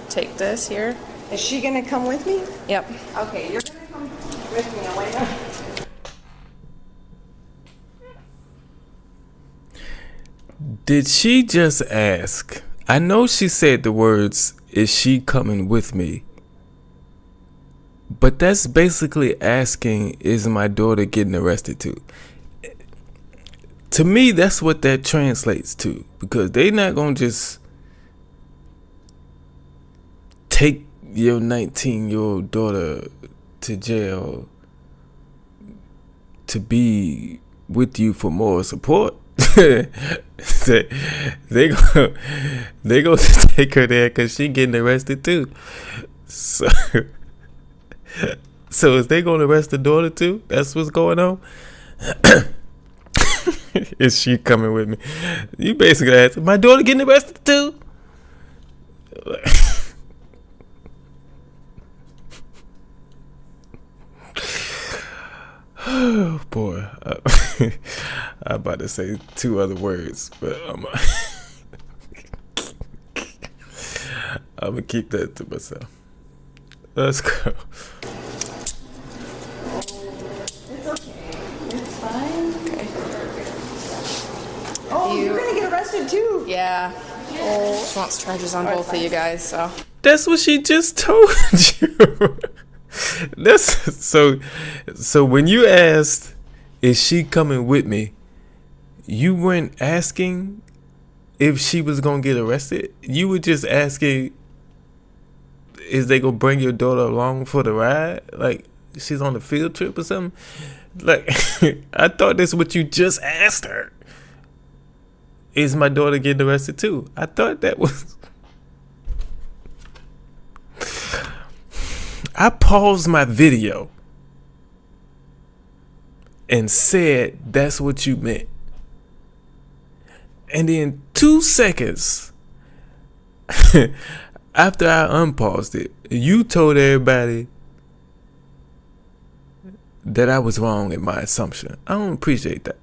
Take this here. Is she going to come with me? Yep. Okay, you're going to come with me, Elena. Did she just ask? I know she said the words, "Is she coming with me?" But that's basically asking, is my daughter getting arrested too? To me, that's what that translates to, because they not gonna just take your 19-year-old daughter to jail to be with you for moral support. they gonna take her there because she getting arrested too. So is they gonna arrest the daughter too? That's what's going on. Is she coming with me? You basically asked, my daughter getting arrested too? Oh boy, I'm about to say 2 other words, but I'm gonna keep that to myself. Let's go. It's okay. It's fine. Okay. Oh, you're gonna get arrested too. Yeah. Oh, she wants charges on both of you guys, so. That's what she just told you. That's so when you asked, is she coming with me, you weren't asking if she was gonna get arrested. You were just asking, is they gonna bring your daughter along for the ride? Like she's on a field trip or something? Like I thought that's what you just asked her. Is my daughter getting arrested too? I thought that was. I paused my video and said that's what you meant. And then 2 seconds after I unpaused it, you told everybody that I was wrong in my assumption. I don't appreciate that.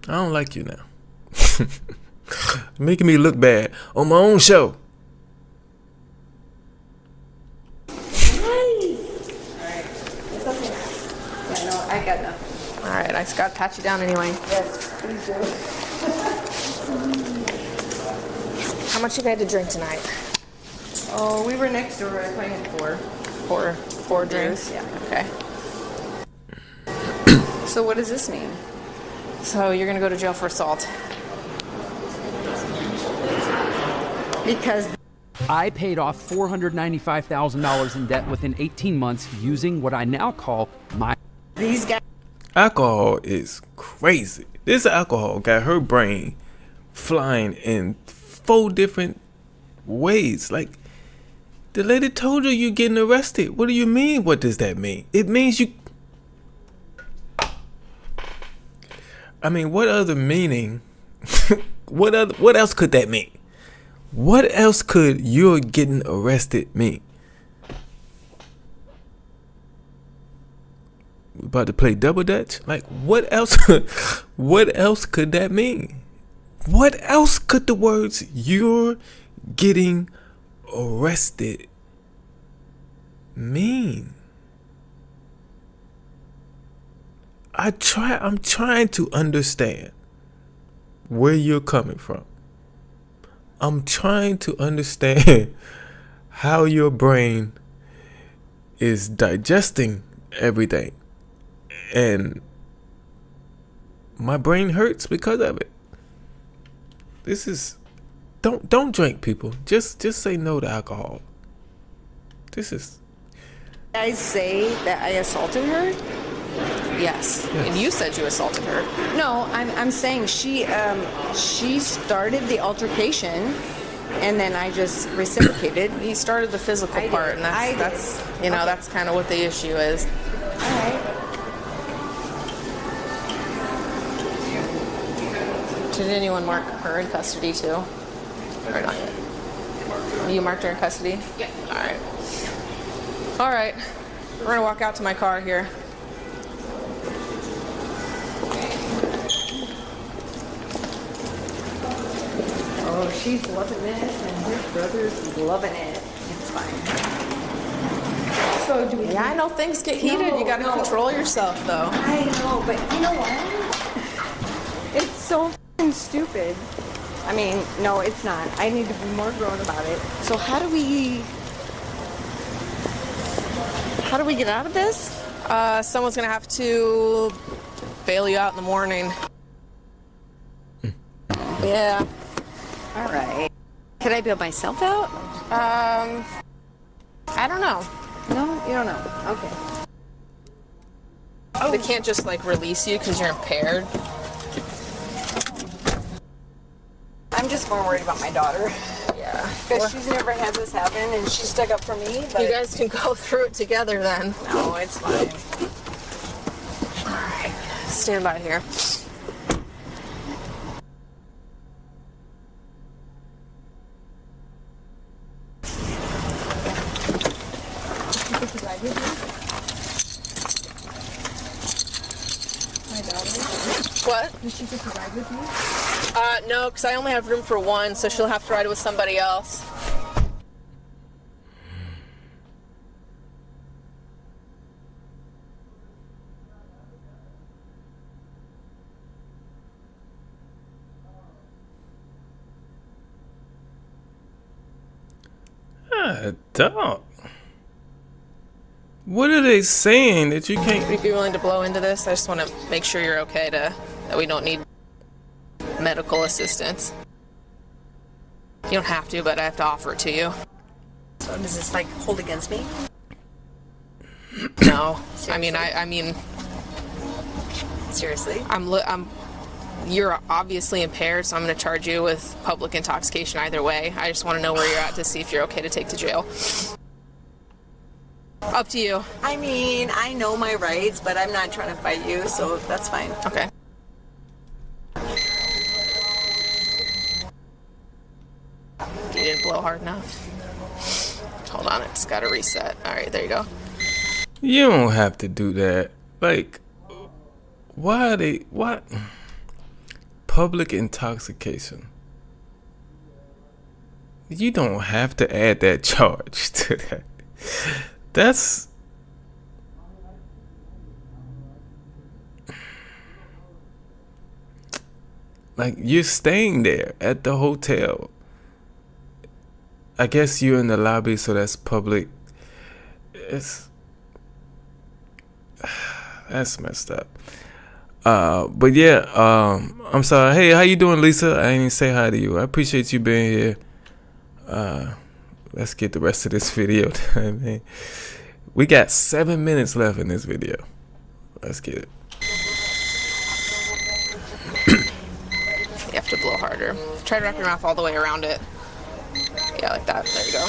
I don't like you now. Making me look bad on my own show. I got nothing. All right, I just got to pat you down anyway. Yes, please do. How much you had to drink tonight? Oh, we were next door. I probably had 4. Four drinks? Yeah. Okay. So what does this mean? So you're gonna go to jail for assault. Because I paid off $495,000 in debt within 18 months using what I now call my... These guys. Alcohol is crazy. This alcohol got her brain flying in 4 different ways. Like, the lady told you you're getting arrested. What do you mean? What does that mean? It means you... I mean, what other meaning? What else could that mean? What else could you're getting arrested mean? We about to play double dutch? Like, what else? What else could that mean? What else could the words "you're getting arrested" mean? I'm trying to understand where you're coming from. I'm trying to understand how your brain is digesting everything. And my brain hurts because of it. This is don't drink, people. Just say no to alcohol. This is Guys say that I assaulted her. Yes. And you said you assaulted her. No, I'm saying she started the altercation, and then I just reciprocated. You started the physical part, and that's you know, that's kind of what the issue is. All right. Did anyone mark her in custody too? Or not yet? You marked her in custody? Yeah. All right. All right. We're gonna walk out to my car here. Oh, she's loving this, and her brother's loving it. It's fine. So do we? Yeah, I know things get heated. You gotta control yourself, though. I know, but you know what? so f***ing stupid. I mean, no, it's not. I need to be more grown about it. So how do we get out of this? Someone's gonna have to bail you out in the morning. Yeah. All right. Could I bail myself out? I don't know. No, you don't know. Okay. Oh. They can't just like release you because you're impaired. I'm just more worried about my daughter. Yeah. Because she's never had this happen and she stuck up for me. But You guys can go through it together then. No, it's fine. All right. Stand by here. What? Does she get to ride with you? No, because I only have room for one, so she'll have to ride with somebody else. Dog. What are they saying that you can't? Would you be willing to blow into this? I just want to make sure you're okay that we don't need medical assistance. You don't have to, but I have to offer it to you. So does this like hold against me? No. Seriously? I mean Seriously? You're obviously impaired, so I'm going to charge you with public intoxication either way. I just want to know where you're at to see if you're okay to take to jail. Up to you. I mean, I know my rights, but I'm not trying to fight you, so that's fine. Okay. You didn't blow hard enough. Hold on, it's got to reset. All right, there you go. You don't have to do that. Like, why are they? What? Public intoxication. You don't have to add that charge to that. That's like you're staying there at the hotel. I guess you're in the lobby, so that's public. That's messed up. But yeah, I'm sorry. Hey, how you doing, Lisa? I didn't even say hi to you. I appreciate you being here. Let's get the rest of this video done, man. We got 7 minutes left in this video. Let's get it. You have to blow harder. Try to wrap your mouth all the way around it. Yeah, like that. There you go.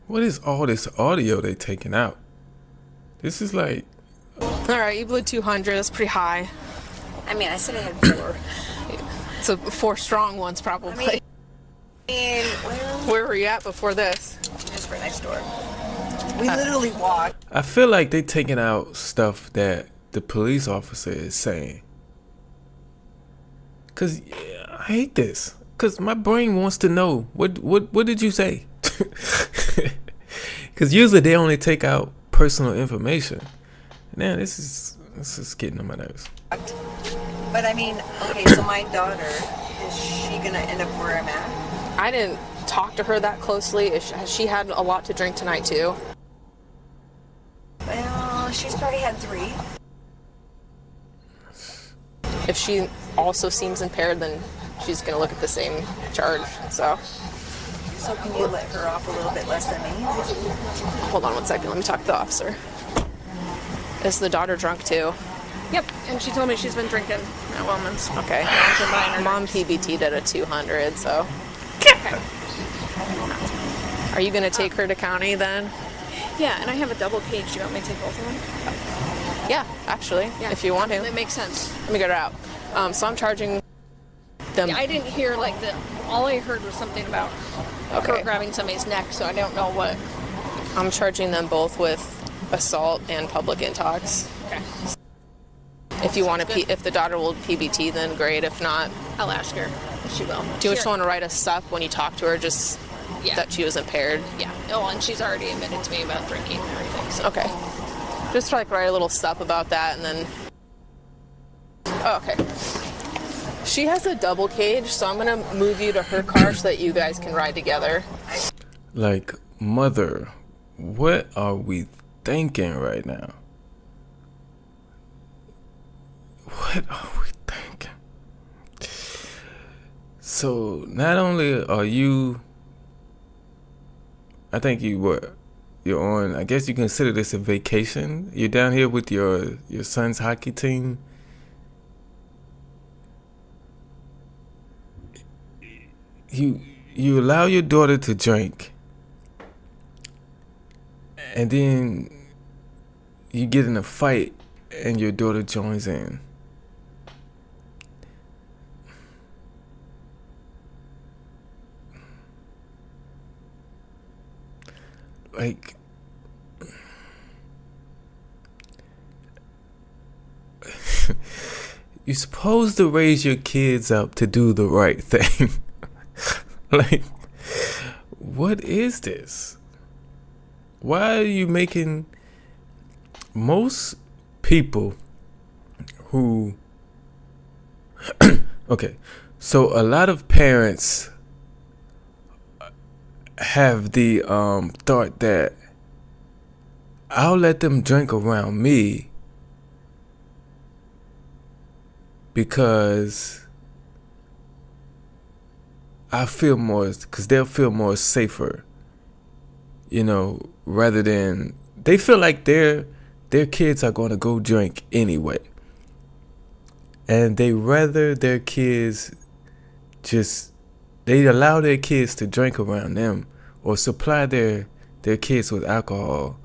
What is all this audio they taking out? This is like... Alright, you blew 200. That's pretty high. I mean, I said I had 4. So 4 strong ones, probably. Where were you at before this? Just right next door. We literally walked. I feel like they taking out stuff that the police officer is saying. Cause I hate this. Cause my brain wants to know what did you say? Cause usually they only take out personal information. Man, this is getting on my nerves. But I mean, okay, so my daughter, is she gonna end up where I'm at? I didn't talk to her that closely. Has she had a lot to drink tonight too? Well, she's probably had 3. If she also seems impaired, then she's gonna look at the same charge. So can you let her off a little bit less than me? hold on one second. Let me talk to the officer. Is the daughter drunk too? Yep, and she told me she's been drinking at Wellman's. Okay. Mom PBT'd at a 200, so. Okay. Are you gonna take her to county then? Yeah, and I have a double cage. Do you want me to take both of them? Yeah, actually, if you want to. That makes sense. Let me get her out. So I'm charging them. Yeah, I didn't hear like the. All I heard was something about her grabbing somebody's neck, so I don't know what. I'm charging them both with assault and public intox. Okay. If you want to, if the daughter will PBT, then great. If not, I'll ask her. She will. Do you just want to write a sup when you talk to her, just that she was impaired? Yeah. Oh, and she's already admitted to me about drinking and everything. So. Okay. Just write a little sup about that, and then. Oh, okay. She has a double cage, so I'm gonna move you to her car so that you guys can ride together. Like, mother, what are we thinking right now? What are we thinking? So not only are you, I think you're on, I guess you consider this a vacation. You're down here with your son's hockey team. You allow your daughter to drink, and then you get in a fight and your daughter joins in. Like, you're supposed to raise your kids up to do the right thing. Like, what is this? Why are you making most people who okay, so a lot of parents have the thought that I'll let them drink around me because I feel more, because they'll feel more safer, you know, rather than they feel like their kids are going to go drink anyway, and they rather their kids they allow their kids to drink around them or supply their kids with alcohol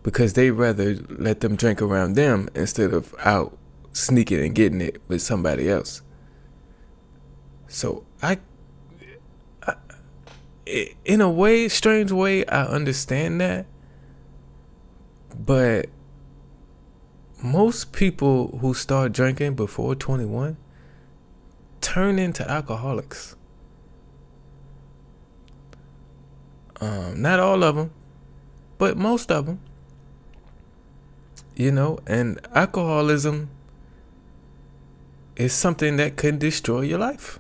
because they rather let them drink around them instead of out sneaking and getting it with somebody else. So I in a way, strange way, I understand that, but most people who start drinking before 21 turn into alcoholics. Not all of them, but most of them. You know, and alcoholism is something that can destroy your life.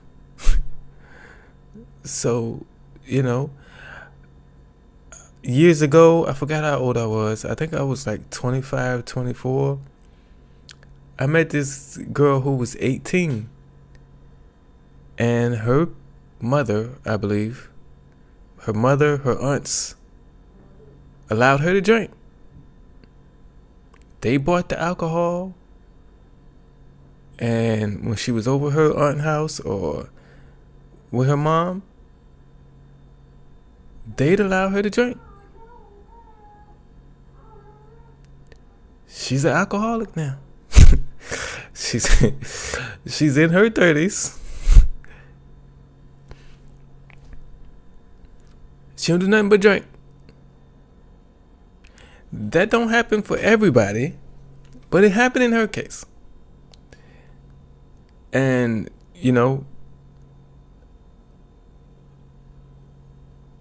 So, you know, years ago, I forgot how old I was. I think I was like 25, 24. I met this girl who was 18. And her mother, I believe, her mother, her aunts, allowed her to drink. They bought the alcohol. And when she was over her aunt's house or with her mom, they'd allow her to drink. She's an alcoholic now. she's in her 30s. She don't do nothing but drink. That don't happen for everybody, but it happened in her case. And, you know,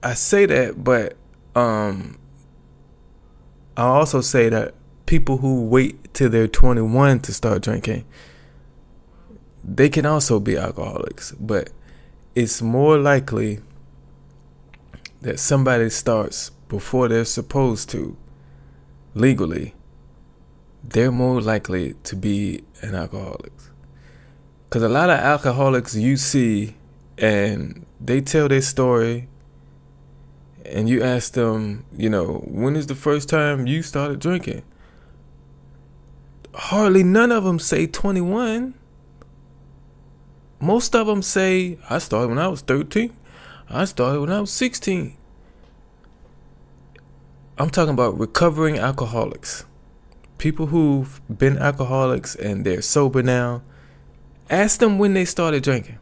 I say that, but I also say that people who wait till they're 21 to start drinking, they can also be alcoholics. But it's more likely that somebody starts before they're supposed to, legally. They're more likely to be an alcoholic. Because a lot of alcoholics you see, and they tell their story, and you ask them, you know, when is the first time you started drinking? Hardly none of them say 21. Most of them say, I started when I was 13. I started when I was 16. I'm talking about recovering alcoholics. People who've been alcoholics and they're sober now. Ask them when they started drinking.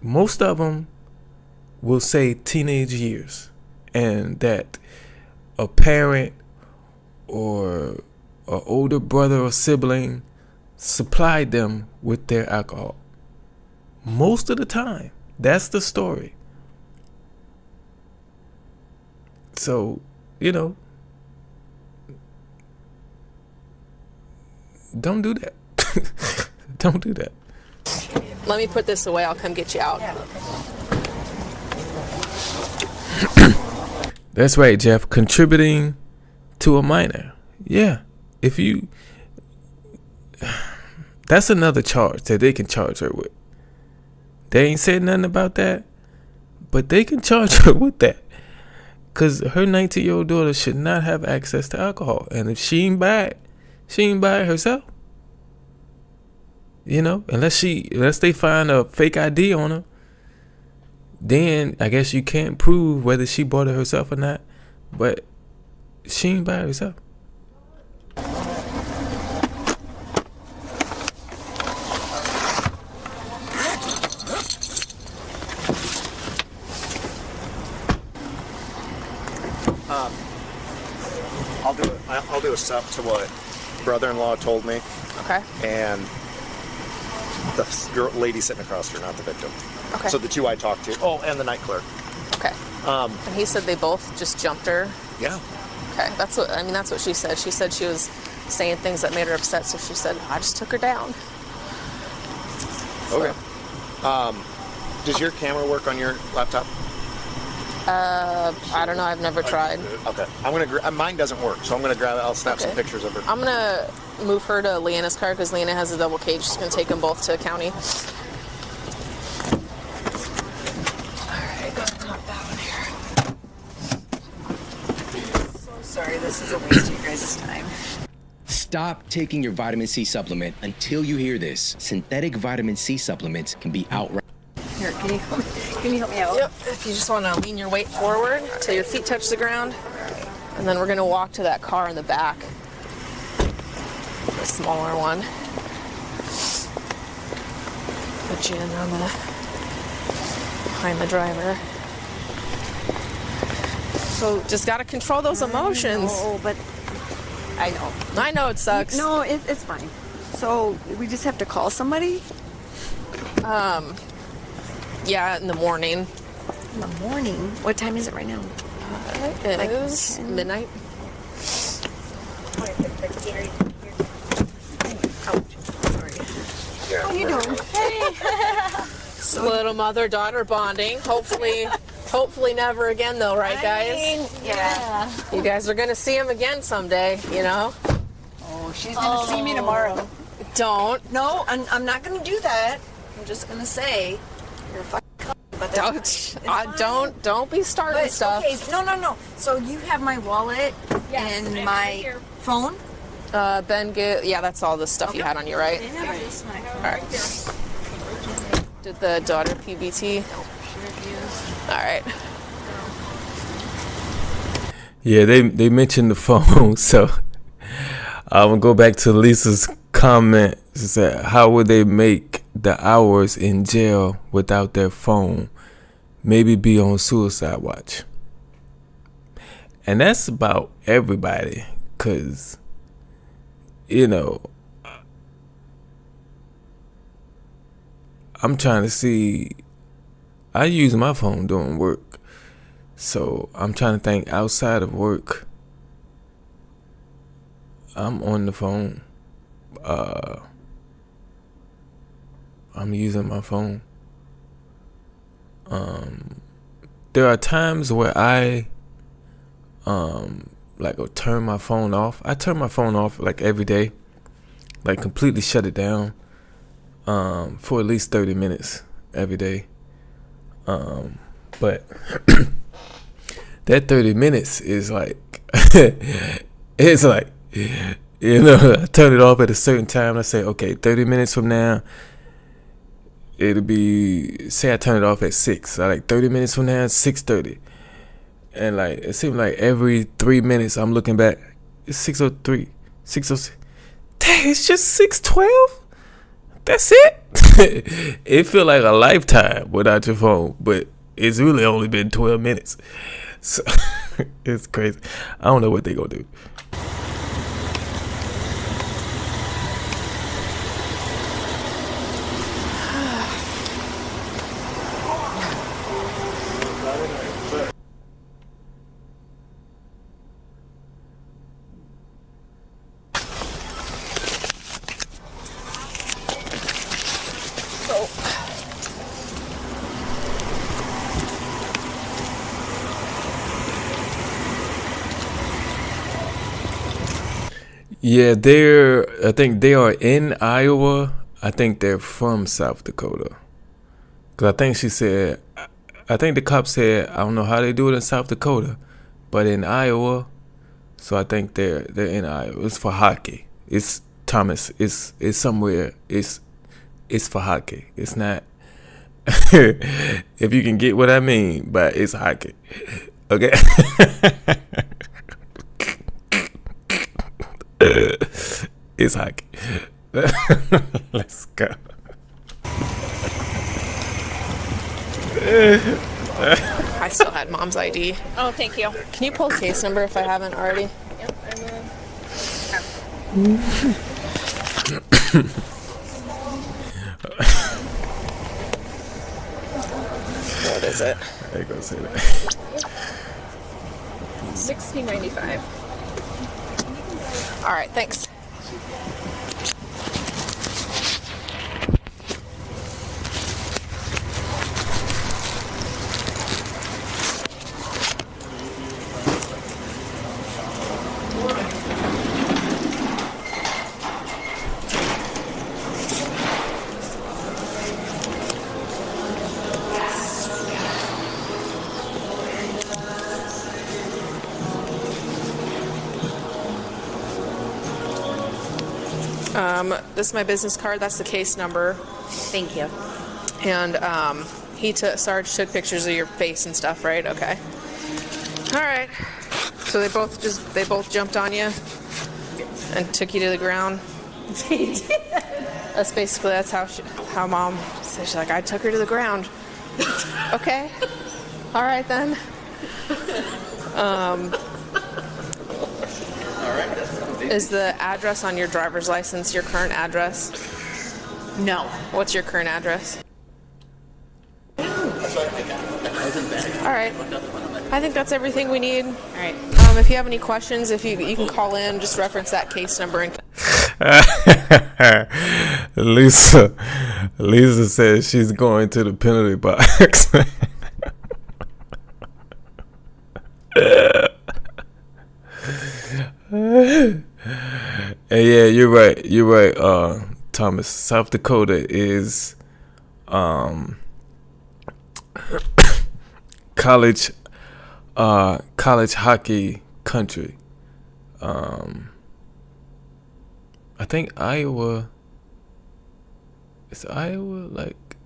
Most of them will say teenage years, and that a parent or an older brother or sibling supplied them with their alcohol. Most of the time. That's the story. So, don't do that. Don't do that. Let me put this away. I'll come get you out. That's right, Jeff. Contributing to a minor. Yeah. That's another charge that they can charge her with. They ain't said nothing about that, but they can charge her with that. Because her 19-year-old daughter should not have access to alcohol. And if she ain't buy it, she ain't buy it herself. Unless they find a fake ID on her, then I guess you can't prove whether she bought it herself or not. But she ain't buy it herself. I'll do a sub to what brother-in-law told me. Okay. And the lady sitting across her, not the victim. Okay. So the two I talked to. Oh, and the night clerk. Okay. And he said they both just jumped her. Yeah. Okay. That's what she said. She said she was saying things that made her upset, so she said, I just took her down. Okay. Does your camera work on your laptop? I don't know. I've never tried. Okay. I'm gonna. Mine doesn't work, so I'm gonna grab it. I'll snap some pictures of her. I'm gonna move her to Leanna's car because Leanna has a double cage. She's gonna take them both to county. All right, go calm down here. So sorry, this is a waste of you guys' time. Stop taking your vitamin C supplement until you hear this. Synthetic vitamin C supplements can be outright. Here, can you help me out? Yep. If you just want to lean your weight forward till your feet touch the ground, and then we're gonna walk to that car in the back, the smaller one. Put you in on behind the driver. So just gotta control those emotions. No, but I know. I know it sucks. No, it's fine. So we just have to call somebody? Yeah, in the morning. In the morning? What time is it right now? It is midnight. How are you doing? Hey. Little mother-daughter bonding. Hopefully never again though, right guys? Yeah. You guys are gonna see him again someday, Oh, she's gonna see me tomorrow. Don't. No, I'm not gonna do that. I'm just gonna say you're a fucking cunt, but don't be starting stuff. Okay, no. So you have my wallet and my phone? Ben, that's all the stuff you had on you, right? All right. Did the daughter PBT? All right. Yeah, they mentioned the phone, so I'm gonna go back to Lisa's comment. She said, how would they make the hours in jail without their phone? Maybe be on suicide watch. And that's about everybody, because I'm trying to see, I use my phone during work, so I'm trying to think outside of work. I'm on the phone. I'm using my phone. There are times where I will turn my phone off. I turn my phone off like every day, like completely shut it down for at least 30 minutes every day. But that 30 minutes is like it's like, I turn it off at a certain time. I say, okay, 30 minutes from now it'll be, say I turn it off at 6. I 30 minutes from now, 6:30. And it seems like every 3 minutes I'm looking back. It's 6:03, 6:06. Dang, it's just 6:12. That's it. It feel like a lifetime without your phone, but it's really only been 12 minutes. So it's crazy. I don't know what they gonna do. Yeah, I think they are in Iowa. I think they're from South Dakota. Cause I think the cop said, I don't know how they do it in South Dakota, but in Iowa. So I think they're in Iowa. It's for hockey. It's Thomas. It's somewhere. It's for hockey. It's not. If you can get what I mean, but it's hockey. Okay. It's hockey. Let's go. I still had mom's ID. Oh, thank you. Can you pull case number if I haven't already? Yep, I will. What is it? I ain't gonna say that. $16.95. All right, thanks. This is my business card. That's the case number. Thank you. And Sarge took pictures of your face and stuff, right? Okay. All right. So they both jumped on you and took you to the ground. They did. That's how mom said. She's like, I took her to the ground. Okay. All right then. Is the address on your driver's license your current address? No. What's your current address? All right. I think that's everything we need. All right. If you have any questions, if you can call in, just reference that case number. And Lisa says she's going to the penalty box. And yeah, you're right, Thomas. South Dakota is college hockey country. I think Iowa like,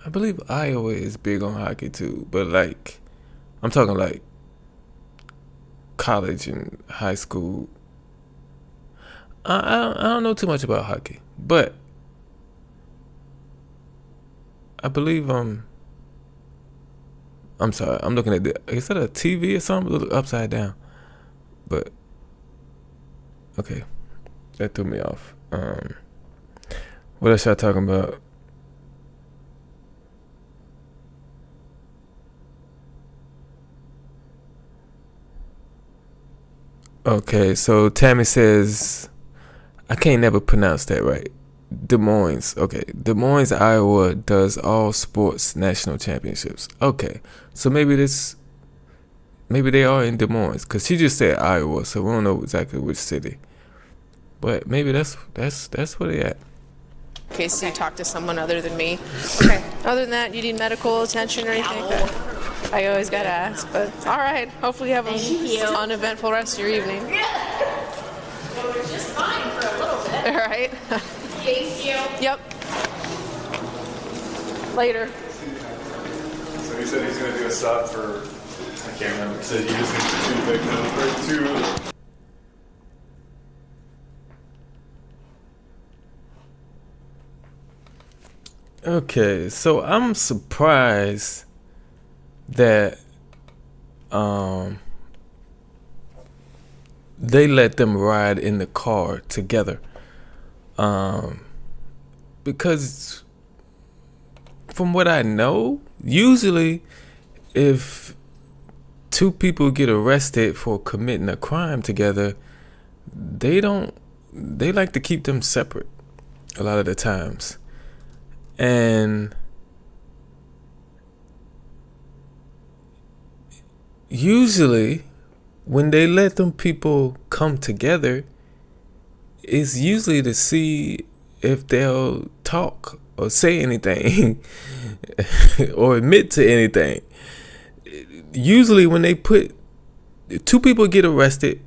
I believe Iowa is big on hockey too, but like I'm talking like college and high school. I don't know too much about hockey, but I believe I'm sorry, I'm looking at is that a TV or something? Look upside down. But okay, that threw me off. What else y'all talking about? Okay, so Tammy says, I can't never pronounce that right. Des Moines. Okay, Des Moines, Iowa does all sports national championships. Okay, so maybe they are in Des Moines, because she just said Iowa, so we don't know exactly which city. But maybe that's where they at. in case you talk to someone other than me. Okay. Other than that, you need medical attention or anything? Okay. I always gotta ask, but all right. Hopefully you have an uneventful rest of your evening. Just fine for a little bit. All right. Thank you. Yep. Later. So he said he's going to do a stop for, I can't remember, he said he just needs two victims, or two. Okay, so I'm surprised that they let them ride in the car together, because from what I know, usually if two people get arrested for committing a crime together, they like to keep them separate a lot of the times. And usually when they let them people come together, it's usually to see if they'll talk or say anything or admit to anything. Usually when they put two people get arrested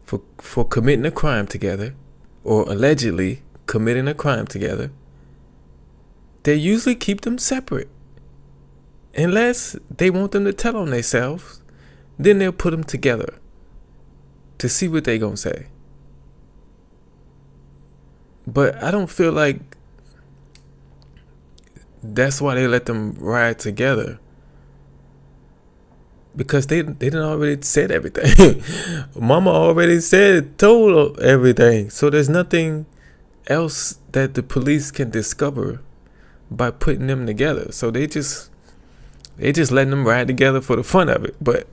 for committing a crime together or allegedly committing a crime together, they usually keep them separate. Unless they want them to tell on themselves, then they'll put them together to see what they gonna say. But I don't feel like that's why they let them ride together, because they done already said everything. Mama already told everything. So there's nothing else that the police can discover by putting them together. So they just letting them ride together for the fun of it. But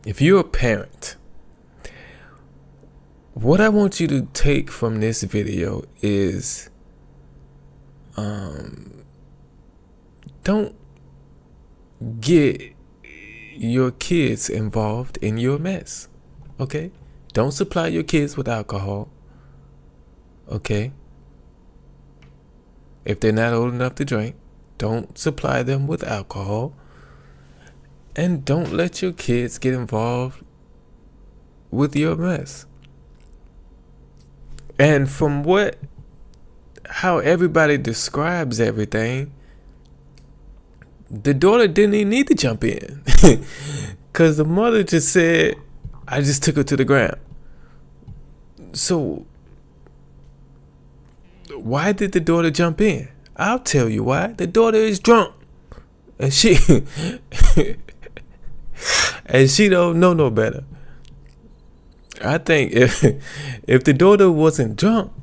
if you're a parent, what I want you to take from this video is don't get your kids involved in your mess. Okay? Don't supply your kids with alcohol. Okay? If they're not old enough to drink, don't supply them with alcohol. And don't let your kids get involved with your mess. And from how everybody describes everything, the daughter didn't even need to jump in. Because the mother just said, I just took her to the ground. So why did the daughter jump in? I'll tell you why. The daughter is drunk. And she don't know no better. I think if the daughter wasn't drunk,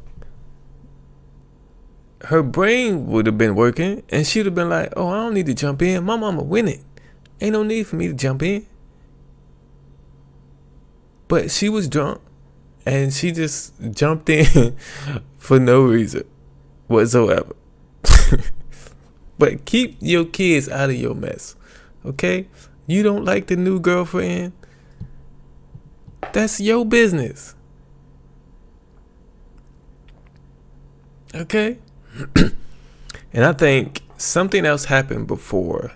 her brain would have been working and she'd have been like, oh, I don't need to jump in. My mama winning. Ain't no need for me to jump in. But she was drunk and she just jumped in for no reason whatsoever. But keep your kids out of your mess. Okay? You don't like the new girlfriend? That's your business. Okay? And I think something else happened before.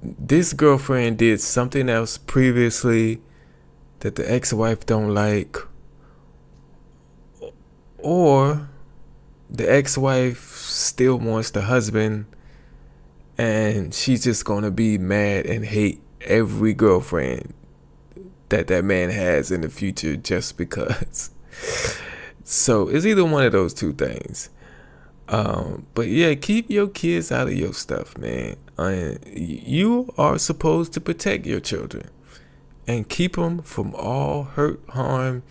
This girlfriend did something else previously that the ex-wife don't like, or the ex-wife still wants the husband and she's just gonna be mad and hate every girlfriend that man has in the future just because. So it's either one of those two things. But yeah, keep your kids out of your stuff, man. You are supposed to protect your children and keep them from all hurt, harm,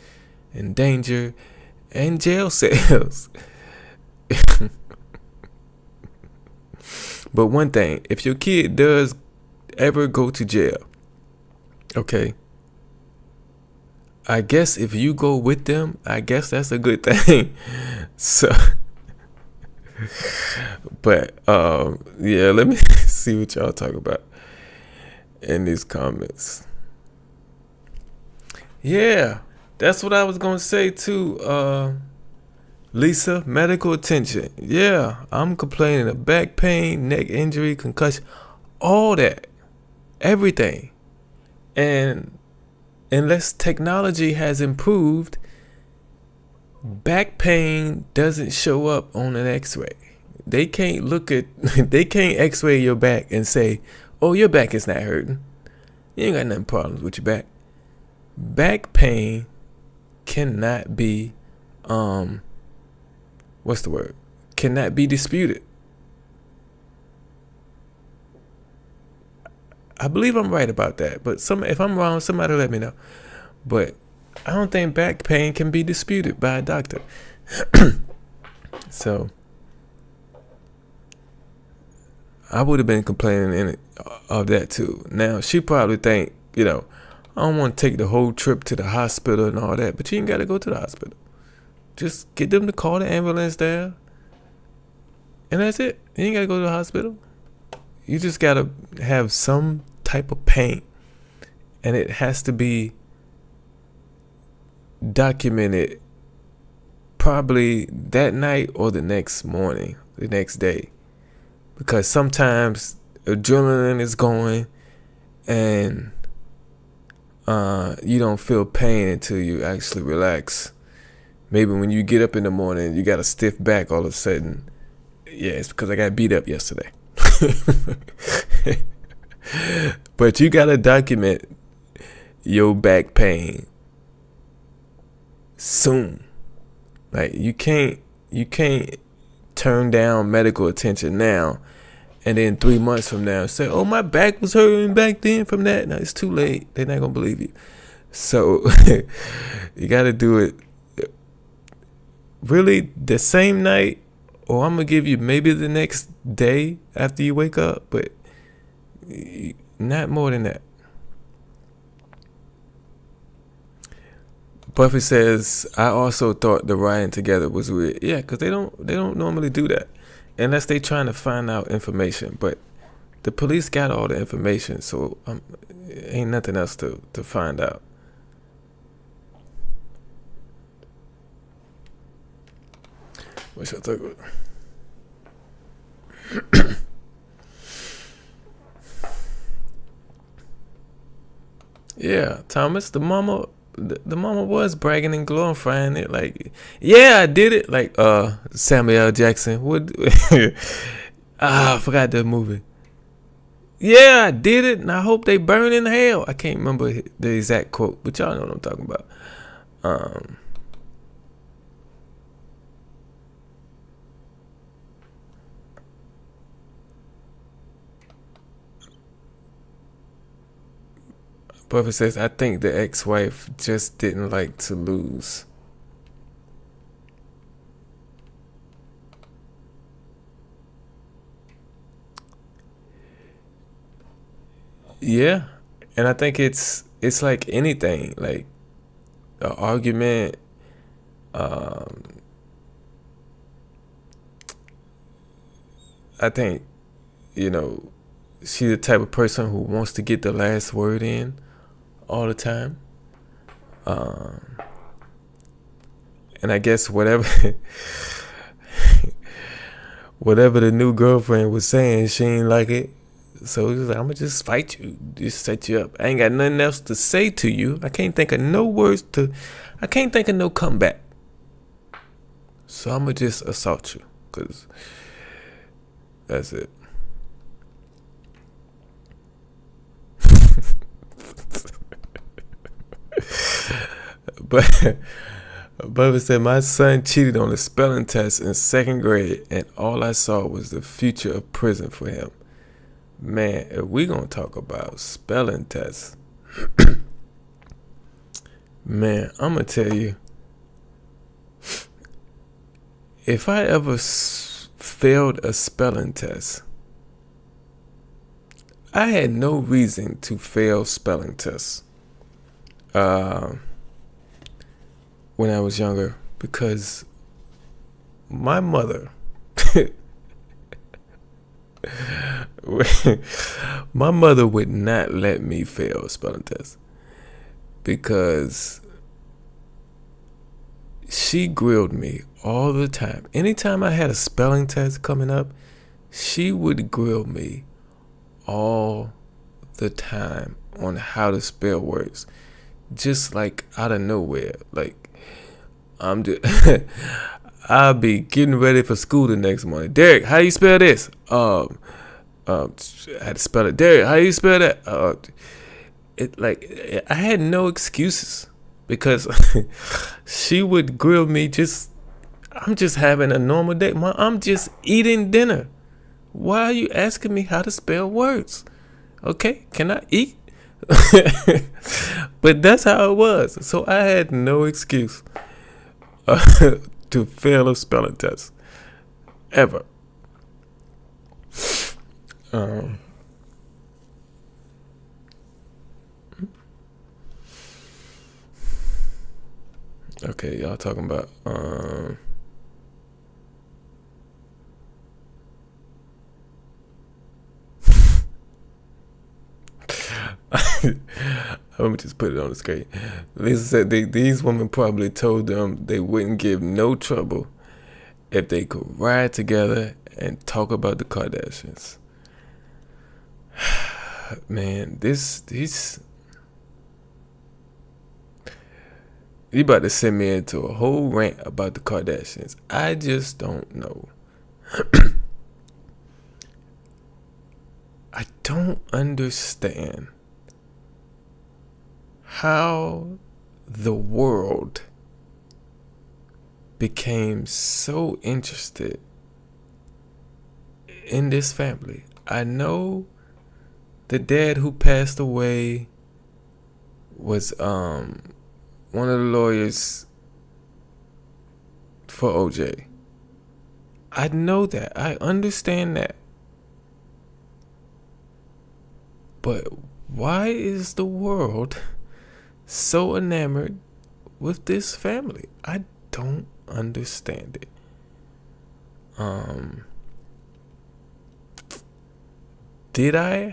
and danger and jail cells. But one thing, if your kid does ever go to jail, okay, I guess if you go with them, I guess that's a good thing. So, but yeah, let me see what y'all talk about in these comments. Yeah, that's what I was gonna say too. Lisa, medical attention. Yeah, I'm complaining of back pain, neck injury, concussion, all that, everything. And unless technology has improved, back pain doesn't show up on an x-ray. They can't x-ray your back and say, oh, your back is not hurting. You ain't got nothing problems with your back. Back pain cannot be, what's the word? Cannot be disputed. I believe I'm right about that, but if I'm wrong, somebody let me know. But I don't think back pain can be disputed by a doctor. So I would have been complaining of that too. Now she probably think, I don't want to take the whole trip to the hospital and all that, but you ain't got to go to the hospital. Just get them to call the ambulance there, and that's it. You ain't got to go to the hospital. You just got to have some type of pain, and it has to be documented probably that night or the next morning, the next day, because sometimes adrenaline is going and you don't feel pain until you actually relax. Maybe when you get up in the morning, you got a stiff back all of a sudden. Yeah, it's because I got beat up yesterday. But you got to document your back pain soon. Like you can't turn down medical attention now and then 3 months from now say, oh, my back was hurting back then from that. No, it's too late. They're not gonna believe you. So you got to do it really the same night, or I'm gonna give you maybe the next day after you wake up, but not more than that. Buffy says, I also thought the riding together was weird. Yeah, because they don't normally do that unless they trying to find out information. But the police got all the information, so ain't nothing else to find out. What should I talk about? Yeah, Thomas, the mama was bragging and glorifying it, like, yeah, I did it, like Samuel L. Jackson. What? I forgot the movie. Yeah, I did it, and I hope they burn in hell. I can't remember the exact quote, but y'all know what I'm talking about. Buffett says, I think the ex-wife just didn't like to lose. Yeah, and I think it's like anything, like an argument. I think, she's the type of person who wants to get the last word in all the time. And I guess whatever the new girlfriend was saying, she ain't like it. So he's like, I'm gonna just fight you, just set you up. I ain't got nothing else to say to you. I can't think of no words I can't think of no comeback. So I'm gonna just assault you, because that's it. But Bubba said, my son cheated on a spelling test in 2nd grade, and all I saw was the future of prison for him. Man, if we gonna talk about spelling tests, man, I'm gonna tell you, if I ever failed a spelling test, I had no reason to fail spelling tests when I was younger, because my mother would not let me fail a spelling test, because she grilled me all the time. Anytime I had a spelling test coming up, she would grill me all the time on how to spell words, just like out of nowhere. Like, I'll be getting ready for school the next morning. Derrick, how you spell this? I had to spell it. Derrick, how you spell that? I had no excuses, because she would grill me. I'm just having a normal day. I'm just eating dinner. Why are you asking me how to spell words? Okay, can I eat? But that's how it was. So I had no excuse to fail a spelling test ever. Okay, y'all talking about let me just put it on the screen. Lisa said these women probably told them they wouldn't give no trouble if they could ride together and talk about the Kardashians. Man, these you about to send me into a whole rant about the Kardashians. I just don't know. I don't understand how the world became so interested in this family. I know the dad who passed away was one of the lawyers for OJ. I know that. I understand that. But why is the world so enamored with this family? I don't understand it.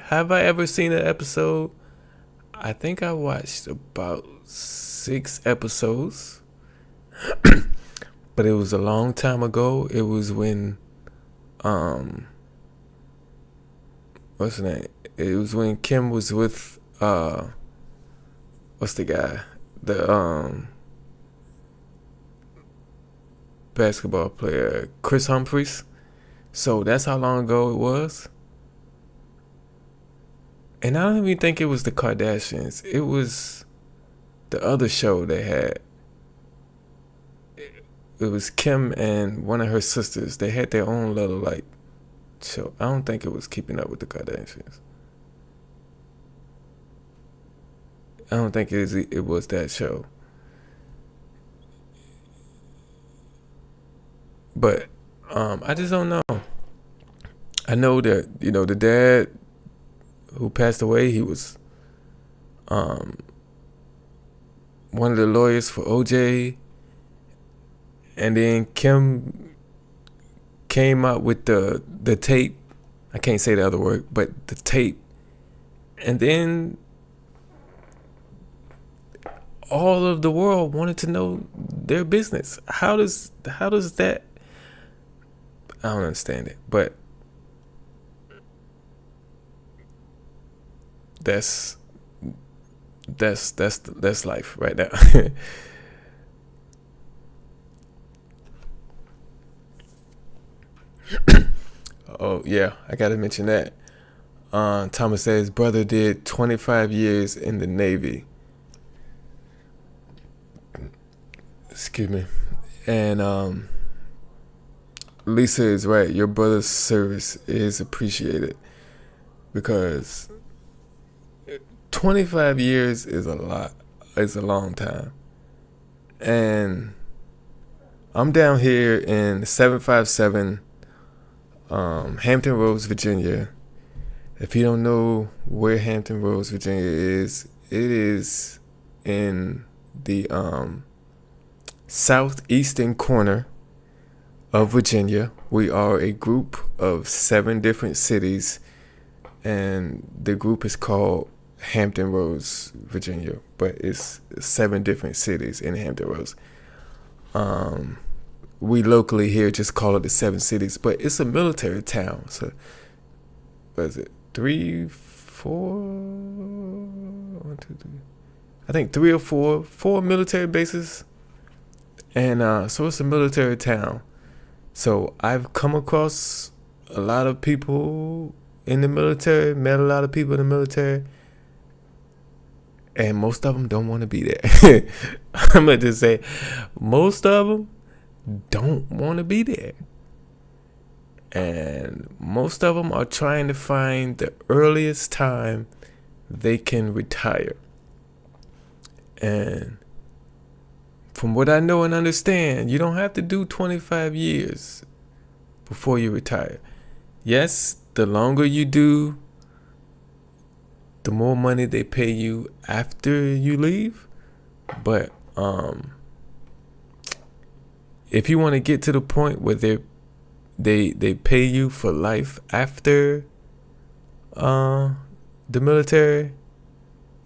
Have I ever seen an episode? I think I watched about 6 episodes. But it was a long time ago. It was when what's the name? It was when Kim was with what's the guy? The basketball player, Chris Humphries. So that's how long ago it was. And I don't even think it was the Kardashians. It was the other show they had. It was Kim and one of her sisters. They had their own little like show. I don't think it was Keeping Up with the Kardashians. I don't think it was that show. But I just don't know. I know that, you know, the dad who passed away, he was one of the lawyers for OJ. And then Kim came out with the tape. I can't say the other word, but the tape. And then all of the world wanted to know their business. How does that? I don't understand it, but that's life right now. Oh yeah, I gotta mention that. Thomas says brother did 25 years in the Navy. Excuse me. And Lisa is right. Your brother's service is appreciated because 25 years is a lot. It's a long time. And I'm down here in 757 Hampton Roads, Virginia. If you don't know where Hampton Roads, Virginia is, it is in the southeastern corner of Virginia. We are a group of 7 different cities, and the group is called Hampton Roads, Virginia, but it's 7 different cities in Hampton Roads. We locally here just call it the 7 cities, but it's a military town. So, what is it? 3, 4, 1, 2, 3. I think 3 or 4 military bases, and so it's a military town. So I've come across a lot of people in the military, met a lot of people in the military, and most of them don't want to be there. I'm gonna just say, most of them don't want to be there. And most of them are trying to find the earliest time they can retire. And from what I know and understand, you don't have to do 25 years before you retire. Yes, the longer you do, the more money they pay you after you leave. But if you want to get to the point where they pay you for life after the military,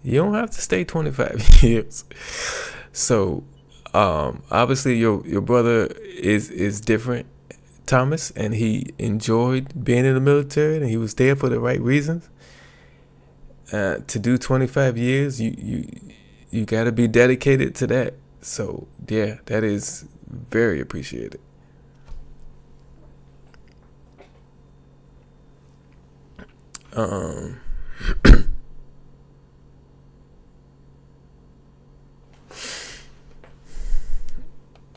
you don't have to stay 25 years. So obviously your brother is different, Thomas, and he enjoyed being in the military and he was there for the right reasons. To do 25 years, you got to be dedicated to that. So yeah, that is very appreciated.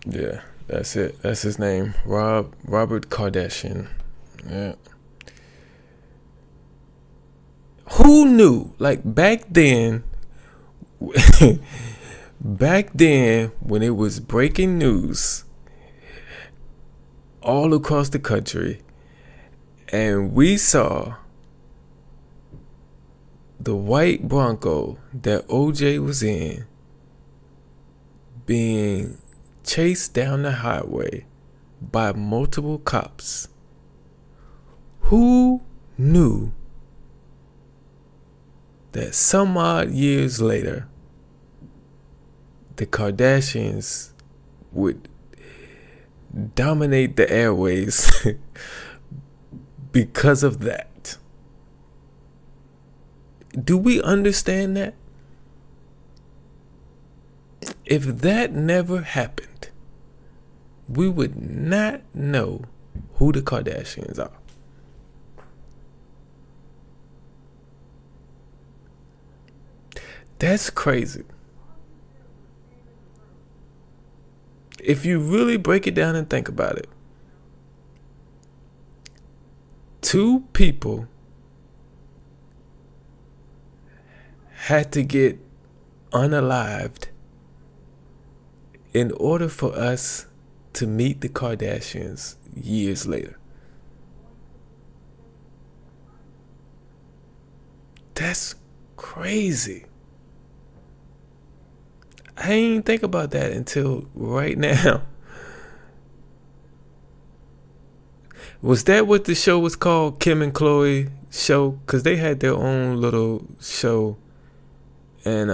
Yeah, that's it. That's his name, Robert Kardashian. Yeah. Who knew? Like back then, when it was breaking news all across the country, and we saw the white Bronco that OJ was in being chased down the highway by multiple cops. Who knew that some odd years later, the Kardashians would dominate the airways because of that? Do we understand that? If that never happened, we would not know who the Kardashians are. That's crazy. If you really break it down and think about it, two people had to get unalived in order for us to meet the Kardashians years later. That's crazy. I ain't think about that until right now. Was that what the show was called? Kim and Khloe show? Because they had their own little show. And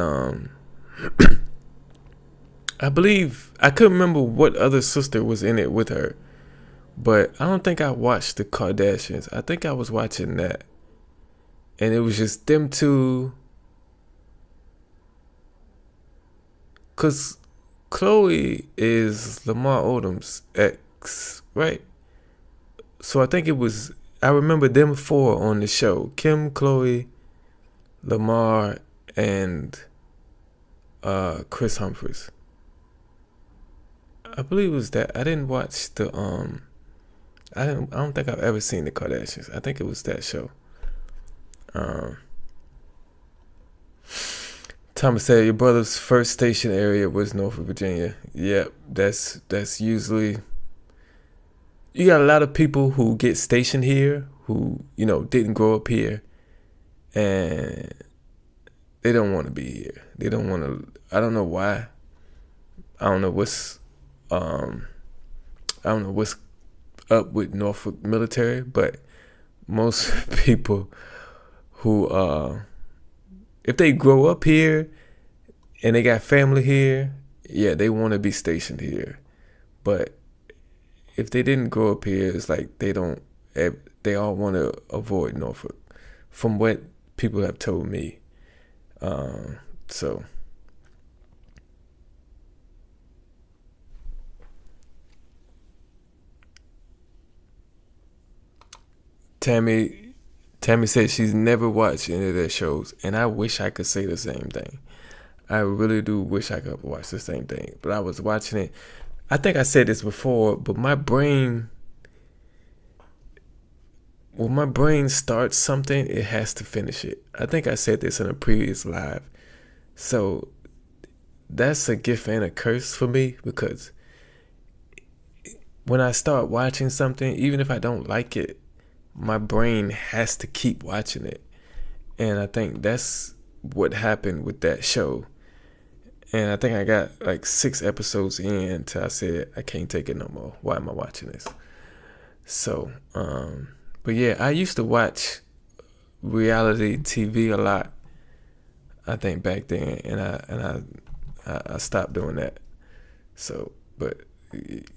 I believe, I couldn't remember what other sister was in it with her. But I don't think I watched the Kardashians. I think I was watching that. And it was just them two. Because Khloe is Lamar Odom's ex, right? So I think it was, I remember them four on the show. Kim, Khloe, Lamar, and Chris Humphries. I believe it was that. I didn't watch the, I don't think I've ever seen the Kardashians. I think it was that show. Thomas said your brother's first station area was Norfolk, Virginia. Yep, that's usually, you got a lot of people who get stationed here who, didn't grow up here, and they don't want to be here. They don't want to. I don't know why. I don't know what's up with Norfolk military, but most people who if they grow up here and they got family here, yeah, they want to be stationed here. But if they didn't grow up here, it's like they all want to avoid Norfolk, from what people have told me. So Tammy said she's never watched any of their shows, and I wish I could say the same thing. I really do wish I could watch the same thing. But I was watching it. I think I said this before, but my brain when my brain starts something, it has to finish it. I think I said this in a previous live. So that's a gift and a curse for me, because when I start watching something, even if I don't like it, my brain has to keep watching it. And I think that's what happened with that show. And I think I got like 6 episodes in till I said, I can't take it no more. Why am I watching this? So, but yeah, I used to watch reality TV a lot, I think, back then, and I stopped doing that. So, but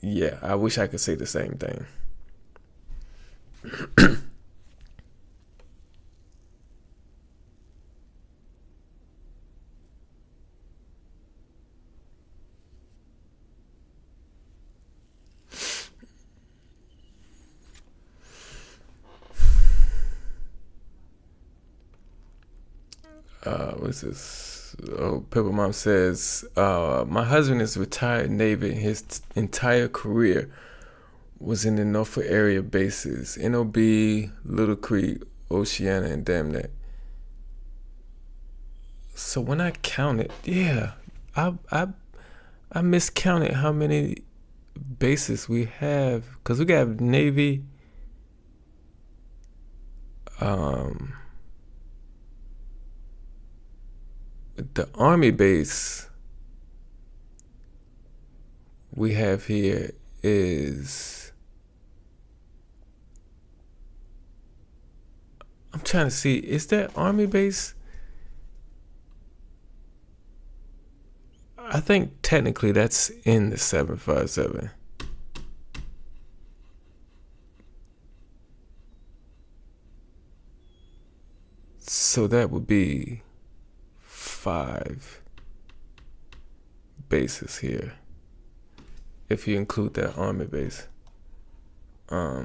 yeah, I wish I could say the same thing. What's this? Oh, Pepper Mom says, my husband is retired Navy. His entire career was in the Norfolk area bases, NOB, Little Creek, Oceana, and Dam Neck. So when I counted, yeah, I miscounted how many bases we have, because we got Navy, the Army base we have here is, I'm trying to see, is that Army base? I think technically that's in the 757. So that would be 5 bases here, if you include that Army base. I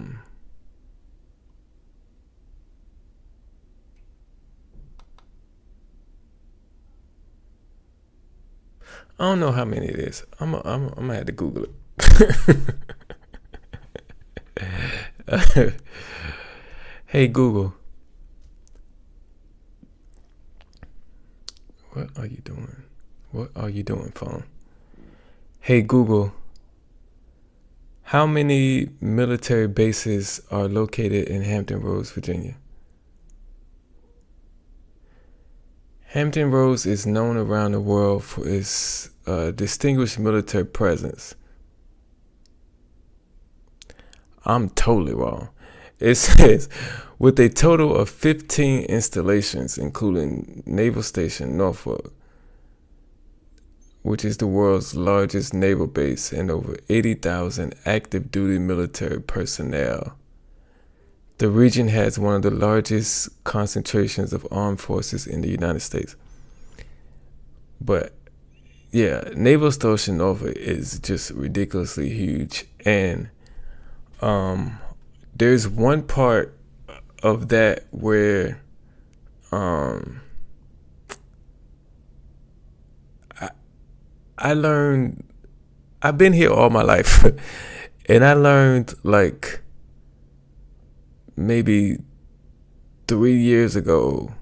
don't know how many it is. I'm gonna have to Google it. Hey Google, what are you doing? What are you doing, phone? Hey Google, how many military bases are located in Hampton Roads, Virginia? Hampton Roads is known around the world for its distinguished military presence. I'm totally wrong. It says, with a total of 15 installations, including Naval Station Norfolk, which is the world's largest naval base, and over 80,000 active duty military personnel. The region has one of the largest concentrations of armed forces in the United States. But yeah, Naval Station Norfolk is just ridiculously huge. And there's one part of that where I learned, I've been here all my life, and I learned like maybe 3 years ago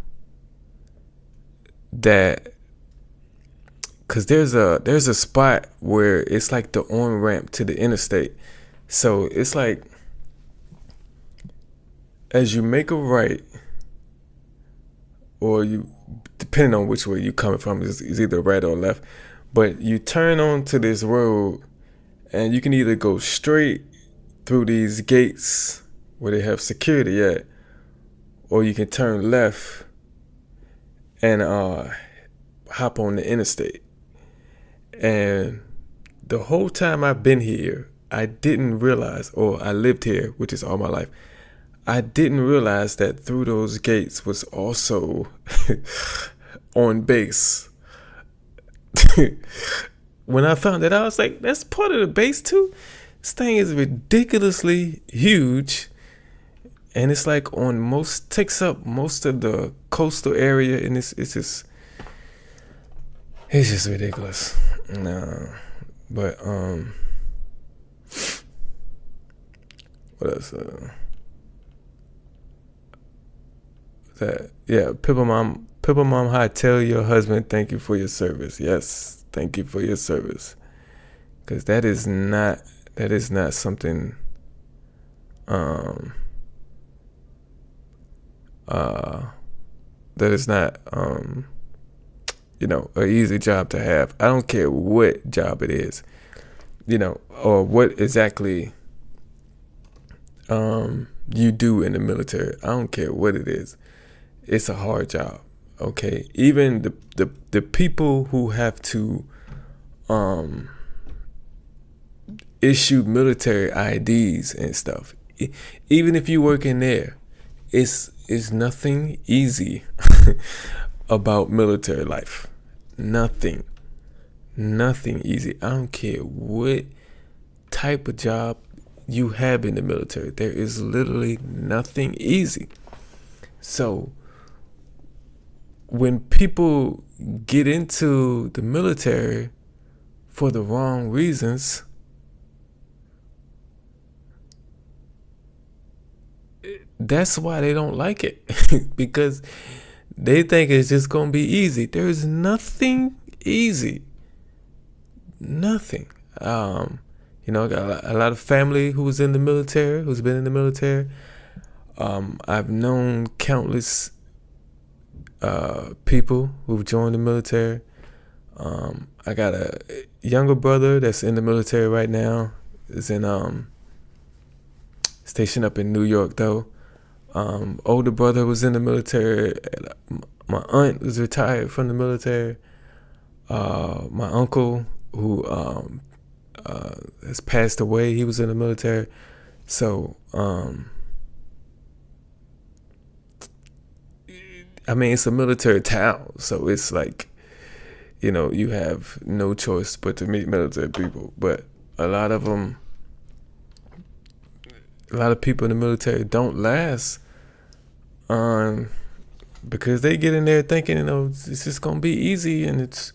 that, because there's a spot where it's like the on-ramp to the interstate. So it's like, as you make a right, or you, depending on which way you're coming from, is either right or left, but you turn onto this road, and you can either go straight through these gates where they have security at, or you can turn left and hop on the interstate. And the whole time I've been here, I didn't realize, or I lived here, which is all my life, I didn't realize that through those gates was also on base. When I found that out, I was like, that's part of the base too? This thing is ridiculously huge. And it's like takes up most of the coastal area, and it's just ridiculous. No, but what else? Pippa Mom High, tell your husband thank you for your service. Yes, thank you for your service. Because that is not something that is not an easy job to have. I don't care what job it is, or what exactly you do in the military. I don't care what it is. It's a hard job. Okay, even the people who have to issue military IDs and stuff, even if you work in there, it's nothing easy about military life. Nothing easy. I don't care what type of job you have in the military. There is literally nothing easy. So when people get into the military for the wrong reasons, that's why they don't like it. Because they think it's just going to be easy. There's nothing easy. Nothing. I got a lot of family who's in the military, who's been in the military. I've known countless people who've joined the military. I got a younger brother that's in the military right now. Is in stationed up in New York though. Older brother was in the military. My aunt was retired from the military. My uncle who has passed away, he was in the military. So it's a military town, so it's like, you have no choice but to meet military people. But a lot of people in the military don't last because they get in there thinking, it's just gonna be easy, and it's,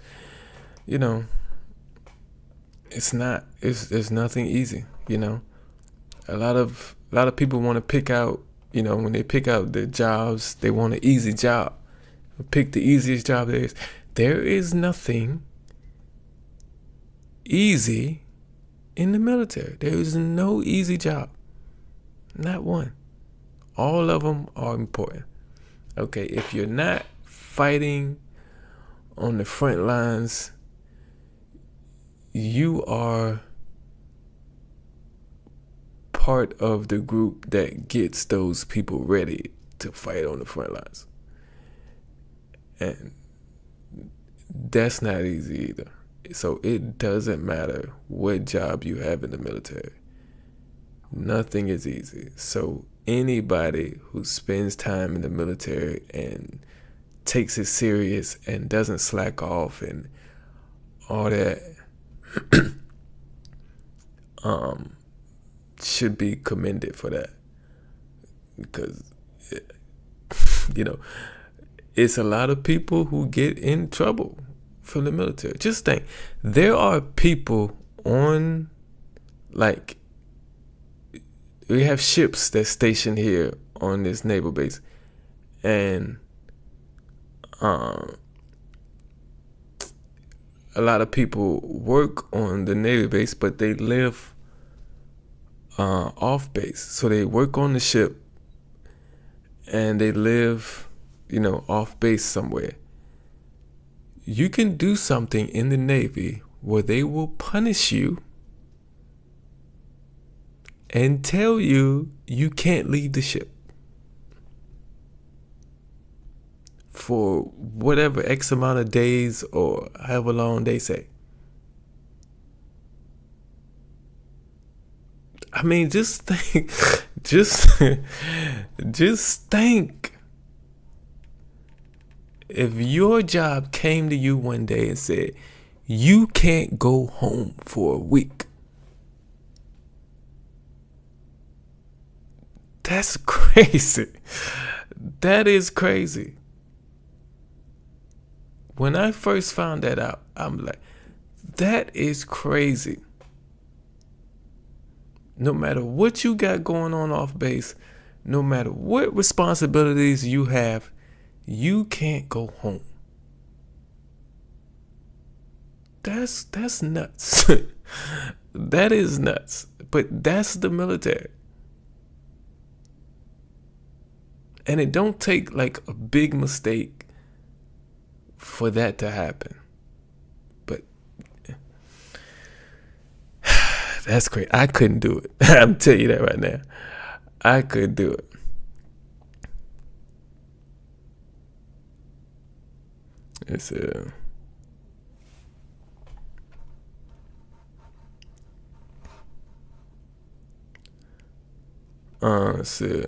it's not. There's nothing easy. A lot of people want to pick out, when they pick out their jobs, they want an easy job. Pick the easiest job there is. There is nothing easy in the military. There is no easy job. Not one. All of them are important. Okay, if you're not fighting on the front lines, you are part of the group that gets those people ready to fight on the front lines. And that's not easy either. So it doesn't matter what job you have in the military. Nothing is easy. So anybody who spends time in the military and takes it serious and doesn't slack off and all that should be commended for that. Because it's a lot of people who get in trouble from the military. Just think, there are people on, we have ships that's stationed here on this naval base, and a lot of people work on the Navy base, but they live off base. So they work on the ship and they live, off base somewhere. You can do something in the Navy where they will punish you and tell you you can't leave the ship for whatever X amount of days or however long they say. Just think, just think. If your job came to you one day and said, you can't go home for a week. That's crazy. That is crazy. When I first found that out, I'm like, that is crazy. No matter what you got going on off base, no matter what responsibilities you have, you can't go home. That's nuts. That is nuts. But that's the military. And it don't take like a big mistake for that to happen. But that's great. I couldn't do it. I'm telling you that right now. I couldn't do it. It's let's see.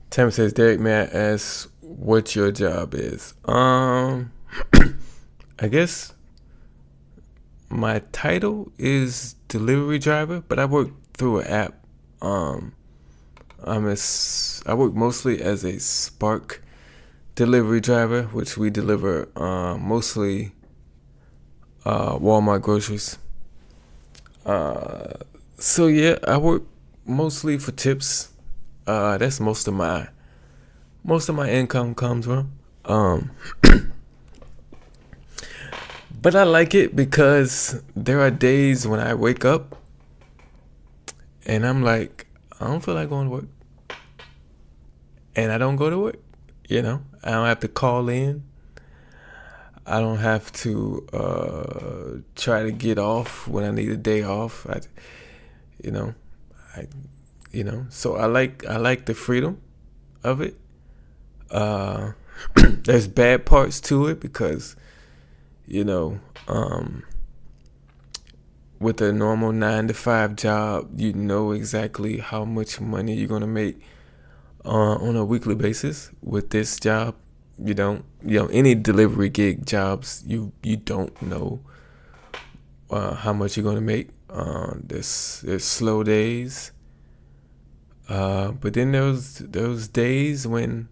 Tam says, Derrick, may I ask what your job is? I guess my title is delivery driver, but I work through an app. I work mostly as a Spark delivery driver, which we deliver mostly Walmart groceries. So yeah, I work mostly for tips. That's most of my income comes from. But I like it because there are days when I wake up and I'm like, I don't feel like going to work. And I don't go to work. You know, I don't have to call in. I don't have to try to get off when I need a day off. So I like the freedom of it. There's bad parts to it because, with a normal 9-to-5 job, you know exactly how much money you're gonna make on a weekly basis. With this job, you don't. Any delivery gig jobs, you don't know how much you're gonna make. There's slow days, but then those days when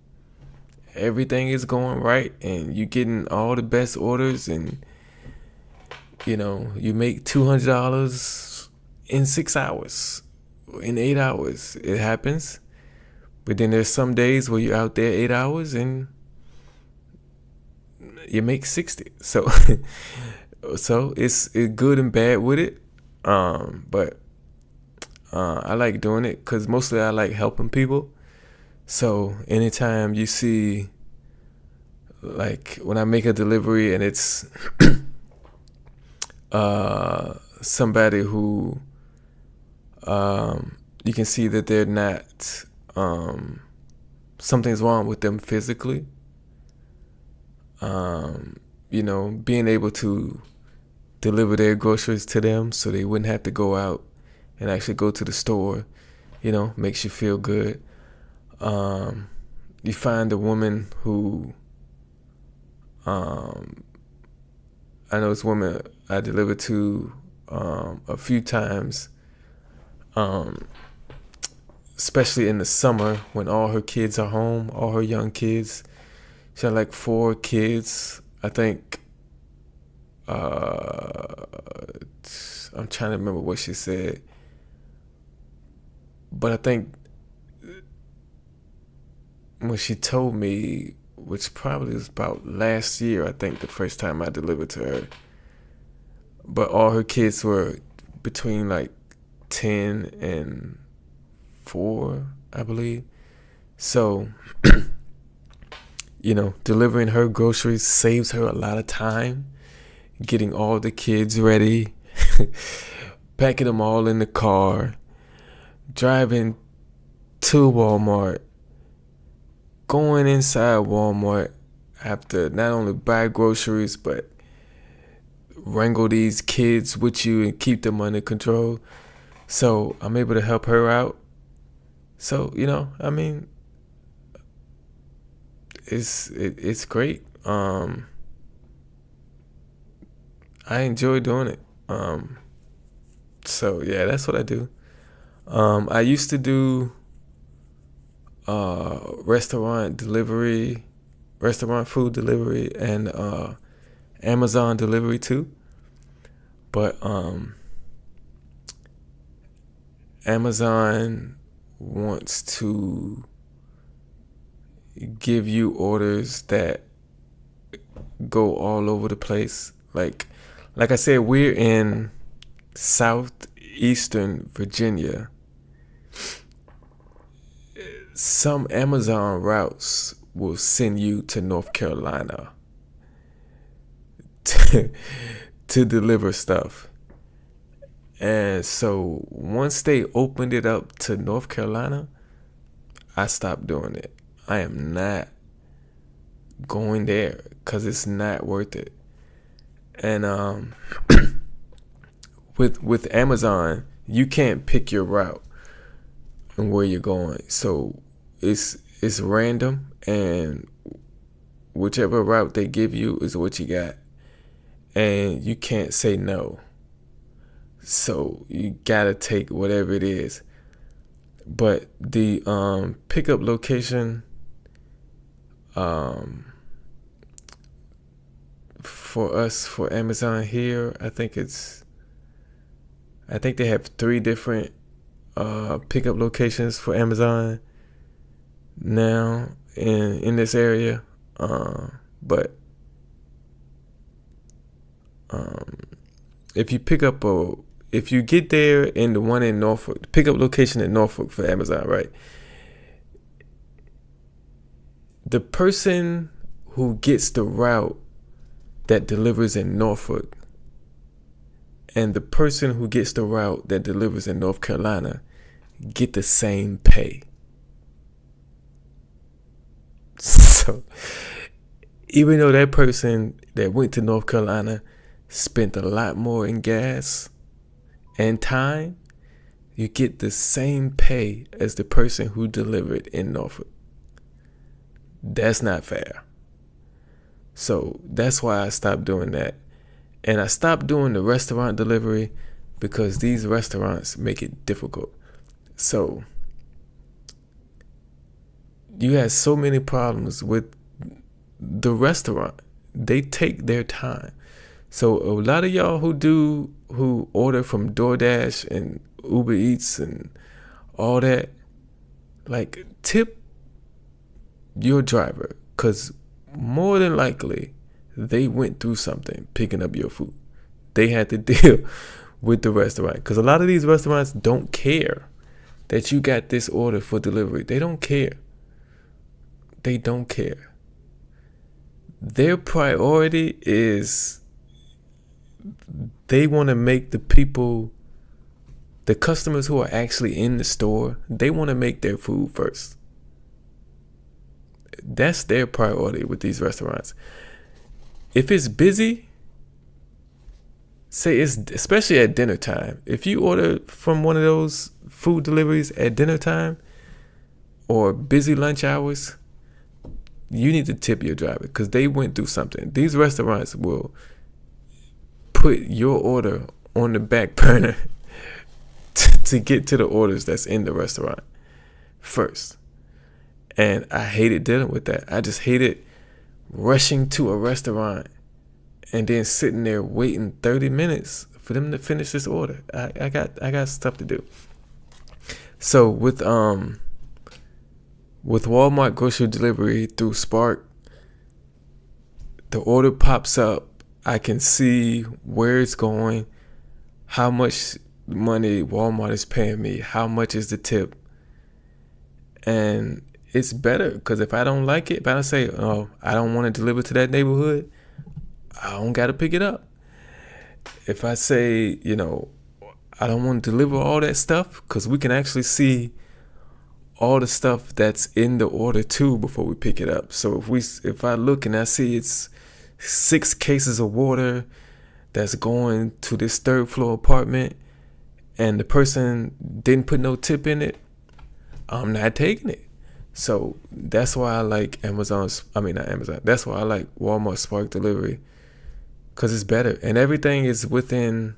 everything is going right and you're getting all the best orders, and you make $200 in 6 hours, in 8 hours. It happens. But then there's some days where you're out there 8 hours and you make 60. So it's good and bad with it. But I like doing it because mostly I like helping people. So anytime you see, like when I make a delivery and it's somebody who you can see that they're not, something's wrong with them physically. Being able to deliver their groceries to them so they wouldn't have to go out and actually go to the store, makes you feel good. You find a woman who, I know this woman I delivered to a few times, especially in the summer when all her kids are home, all her young kids. She had like 4 kids, I think. I'm trying to remember what she said, but I think when she told me, which probably was about last year, I think the first time I delivered to her, but all her kids were between like 10 and 4, I believe. So, delivering her groceries saves her a lot of time, getting all the kids ready, packing them all in the car, driving to Walmart, going inside Walmart, have to not only buy groceries, but wrangle these kids with you and keep them under control. So I'm able to help her out. So, it's great. I enjoy doing it. So yeah, that's what I do. I used to do restaurant food delivery, and Amazon delivery too. But Amazon wants to give you orders that go all over the place. Like I said, we're in southeastern Virginia. Some Amazon routes will send you to North Carolina to deliver stuff. And so once they opened it up to North Carolina, I stopped doing it. I am not going there because it's not worth it. And with Amazon, you can't pick your route and where you're going. So it's random, and whichever route they give you is what you got. And you can't say no. So you gotta take whatever it is. But the pickup location for us, for Amazon here, I think they have 3 different pickup locations for Amazon now in this area. But if you get there in the one in Norfolk, the pickup location in Norfolk for Amazon, right? The person who gets the route that delivers in Norfolk and the person who gets the route that delivers in North Carolina get the same pay. So even though that person that went to North Carolina spent a lot more in gas and time, you get the same pay as the person who delivered in Norfolk. That's not fair. So that's why I stopped doing that. And I stopped doing the restaurant delivery because these restaurants make it difficult. So you have so many problems with the restaurant. They take their time. So a lot of y'all who order from DoorDash and Uber Eats and all that, like, tip your driver, because more than likely they went through something picking up your food. They had to deal with the restaurant, because a lot of these restaurants don't care that you got this order for delivery. They don't care. They don't care. Their priority is they want to make the customers who are actually in the store, they want to make their food first. That's their priority with these restaurants. If it's busy, especially at dinner time, if you order from one of those food deliveries at dinner time or busy lunch hours, you need to tip your driver because they went through something. These restaurants will put your order on the back burner to get to the orders that's in the restaurant first. And I hated dealing with that. I just hated rushing to a restaurant and then sitting there waiting 30 minutes for them to finish this order. I got stuff to do. So with Walmart grocery delivery through Spark, the order pops up. I can see where it's going, how much money Walmart is paying me, how much is the tip. And it's better because if I don't like it, if I don't say, oh, I don't want to deliver to that neighborhood, I don't got to pick it up. If I say, I don't want to deliver all that stuff, because we can actually see all the stuff that's in the order too before we pick it up. So if I look and I see it's 6 cases of water that's going to this 3rd floor apartment and the person didn't put no tip in it, I'm not taking it. So that's why I like that's why I like Walmart Spark Delivery, because it's better and everything is within,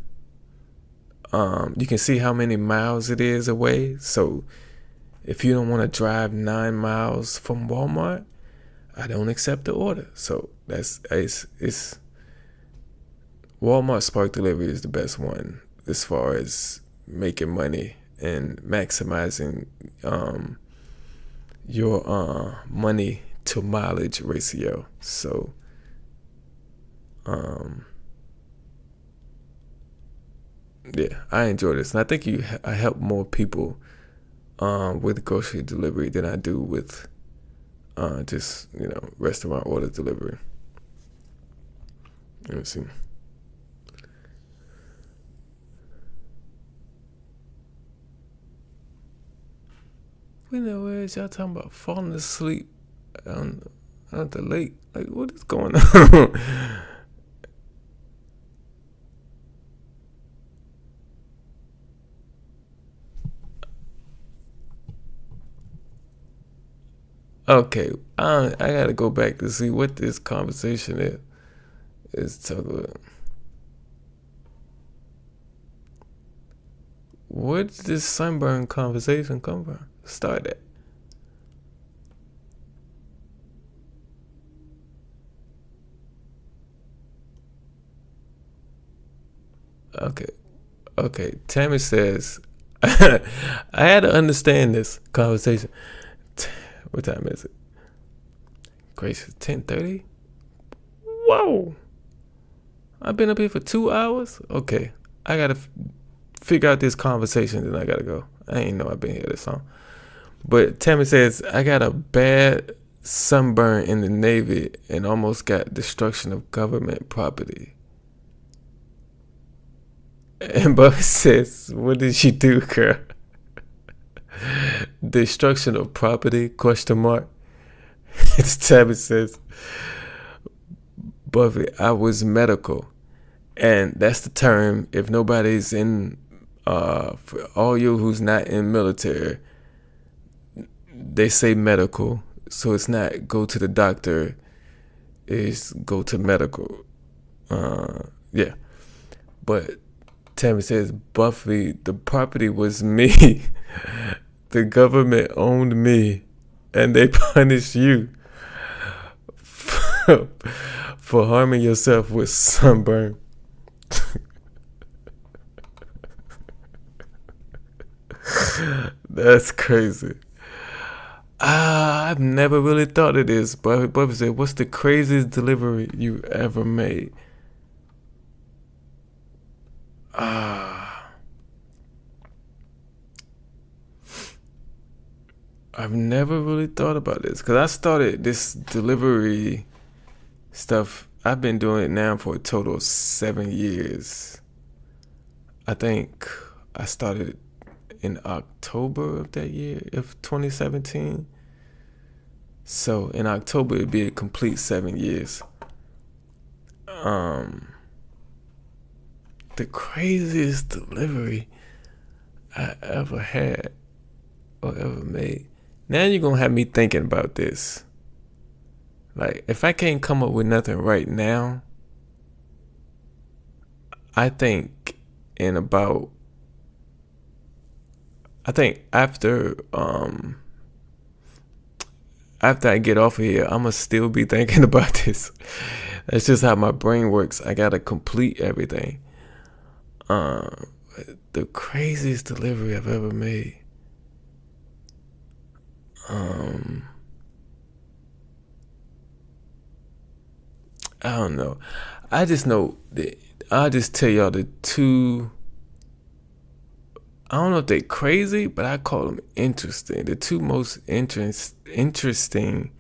you can see how many miles it is away. So if you don't want to drive 9 miles from Walmart, I don't accept the order. So it's Walmart Spark Delivery is the best one as far as making money and maximizing your money to mileage ratio. So yeah, I enjoy this, and I think I help more people with grocery delivery than I do with just restaurant order delivery. Let me see. Where is y'all talking about falling asleep on the lake? Like, what is going on? Okay, I gotta go back to see what this conversation is talking about. Where did this sunburn conversation come from? Start it. Okay. Tammy says, I had to understand this conversation. What time is it? Gracious, 10:30. Whoa! I've been up here for 2 hours. Okay, I gotta figure out this conversation. Then I gotta go. I ain't know I've been here this long. But Tammy says, I got a bad sunburn in the Navy and almost got destruction of government property. And Bubba says, what did she do, girl? Destruction of property, question mark. Tammy says, Buffy, I was medical. And that's the term, if nobody's in, for all you who's not in military, they say medical. So it's not go to the doctor, it's go to medical. Yeah. But Tammy says, Buffy, the property was me. The government owned me, and they punished you for harming yourself with sunburn. That's crazy. I've never really thought of this. Buffy said, what's the craziest delivery you ever made? I've never really thought about this because I started this delivery stuff. I've been doing it now for a total of 7 years. I think I started in October of that year, of 2017. So in October, it'd be a complete 7 years. The craziest delivery I ever had or ever made. Now you're going to have me thinking about this. Like, if I can't come up with nothing right now, I think after I get off of here, I'm going to still be thinking about this. That's just how my brain works. I got to complete everything. The craziest delivery I've ever made. I don't know. I just know that I'll just tell y'all the two. I don't know if they're crazy, but I call them interesting. The two most interesting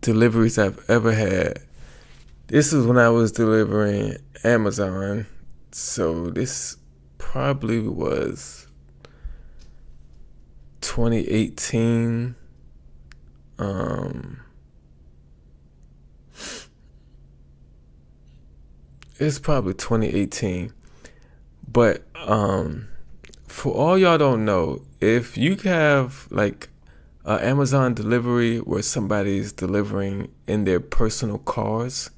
deliveries I've ever had. This is when I was delivering Amazon. So this probably was 2018. It's probably 2018. But for all y'all don't know, if you have like Amazon delivery where somebody's delivering in their personal cars,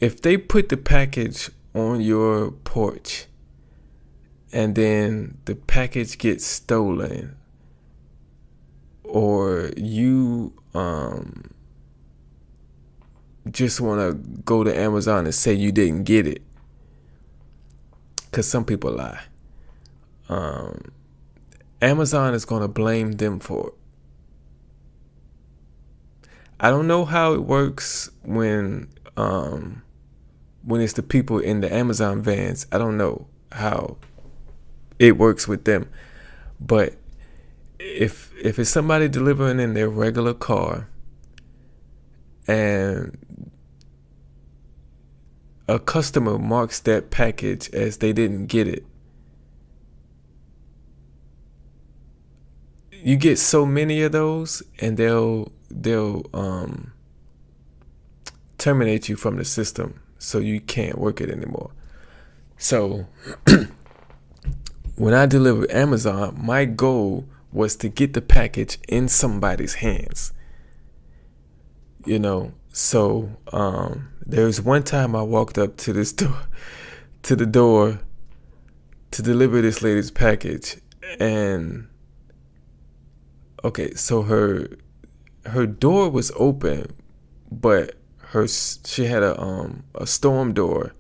if they put the package on your porch and then the package gets stolen, or you just want to go to Amazon and say you didn't get it, because some people lie. Amazon is going to blame them for it. I don't know how it works when it's the people in the Amazon vans. I don't know how it works with them. But if it's somebody delivering in their regular car and a customer marks that package as they didn't get it, you get so many of those, and they'll terminate you from the system, so you can't work it anymore. So when I delivered Amazon, my goal was to get the package in somebody's hands. You know, so there was one time I walked up to the door to deliver this lady's package, and okay, so her door was open, but she had a storm door,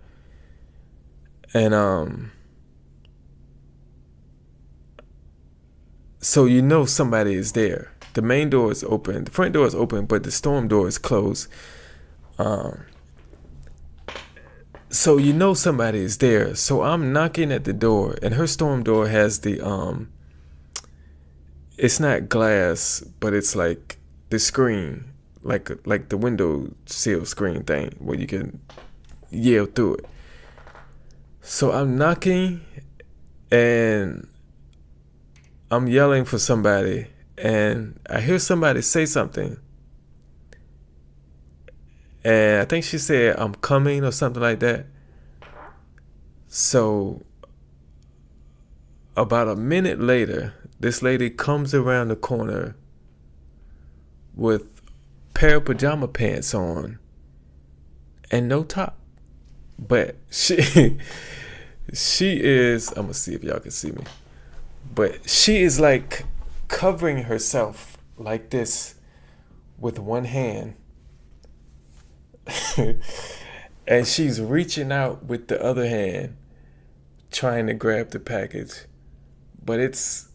and so you know somebody is there. The main door is open, the front door is open, but the storm door is closed. So you know somebody is there. So I'm knocking at the door, and her storm door has the it's not glass, but it's like the screen, like the window sill screen thing where you can yell through it. So I'm knocking and I'm yelling for somebody, and I hear somebody say something, and I think she said, "I'm coming," or something like that. So about a minute later, this lady comes around the corner with a pair of pajama pants on and no top. But she is, I'm gonna see if y'all can see me, but she is like covering herself like this with one hand and she's reaching out with the other hand trying to grab the package, but it's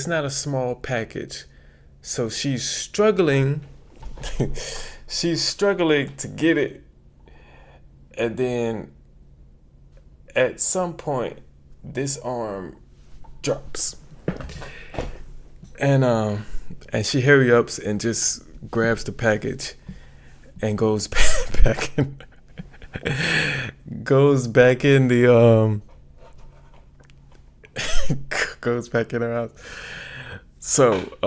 not a small package. So she's struggling she's struggling to get it, and then at some point this arm drops, and she hurry ups and just grabs the package and goes back in goes back in the goes back in her house. So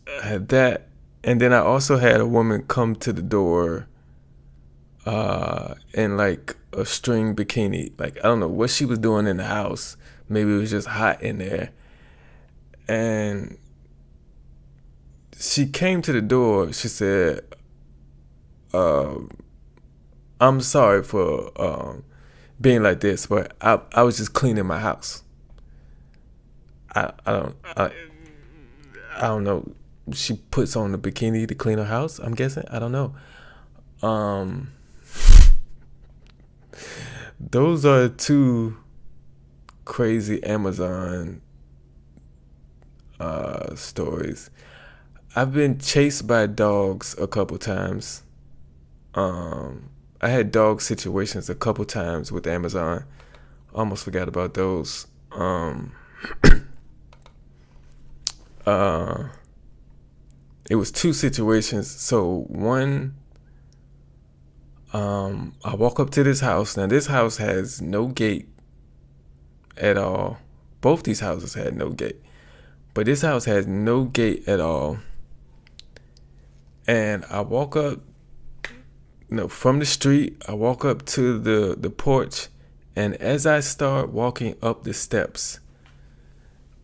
I had that, and then I also had a woman come to the door in like a string bikini. Like, I don't know what she was doing in the house. Maybe it was just hot in there. And she came to the door. She said, "I'm sorry for being like this, but I was just cleaning my house." I don't know. She puts on the bikini to clean her house, I'm guessing. I don't know. Those are two crazy Amazon stories. I've been chased by dogs a couple times. I had dog situations a couple times with Amazon. Almost forgot about those. It was two situations. So one, I walk up to this house. Now this house has no gate at all. Both these houses had no gate, but this house has no gate at all. And I walk up, from the street, I walk up to the porch, and as I start walking up the steps,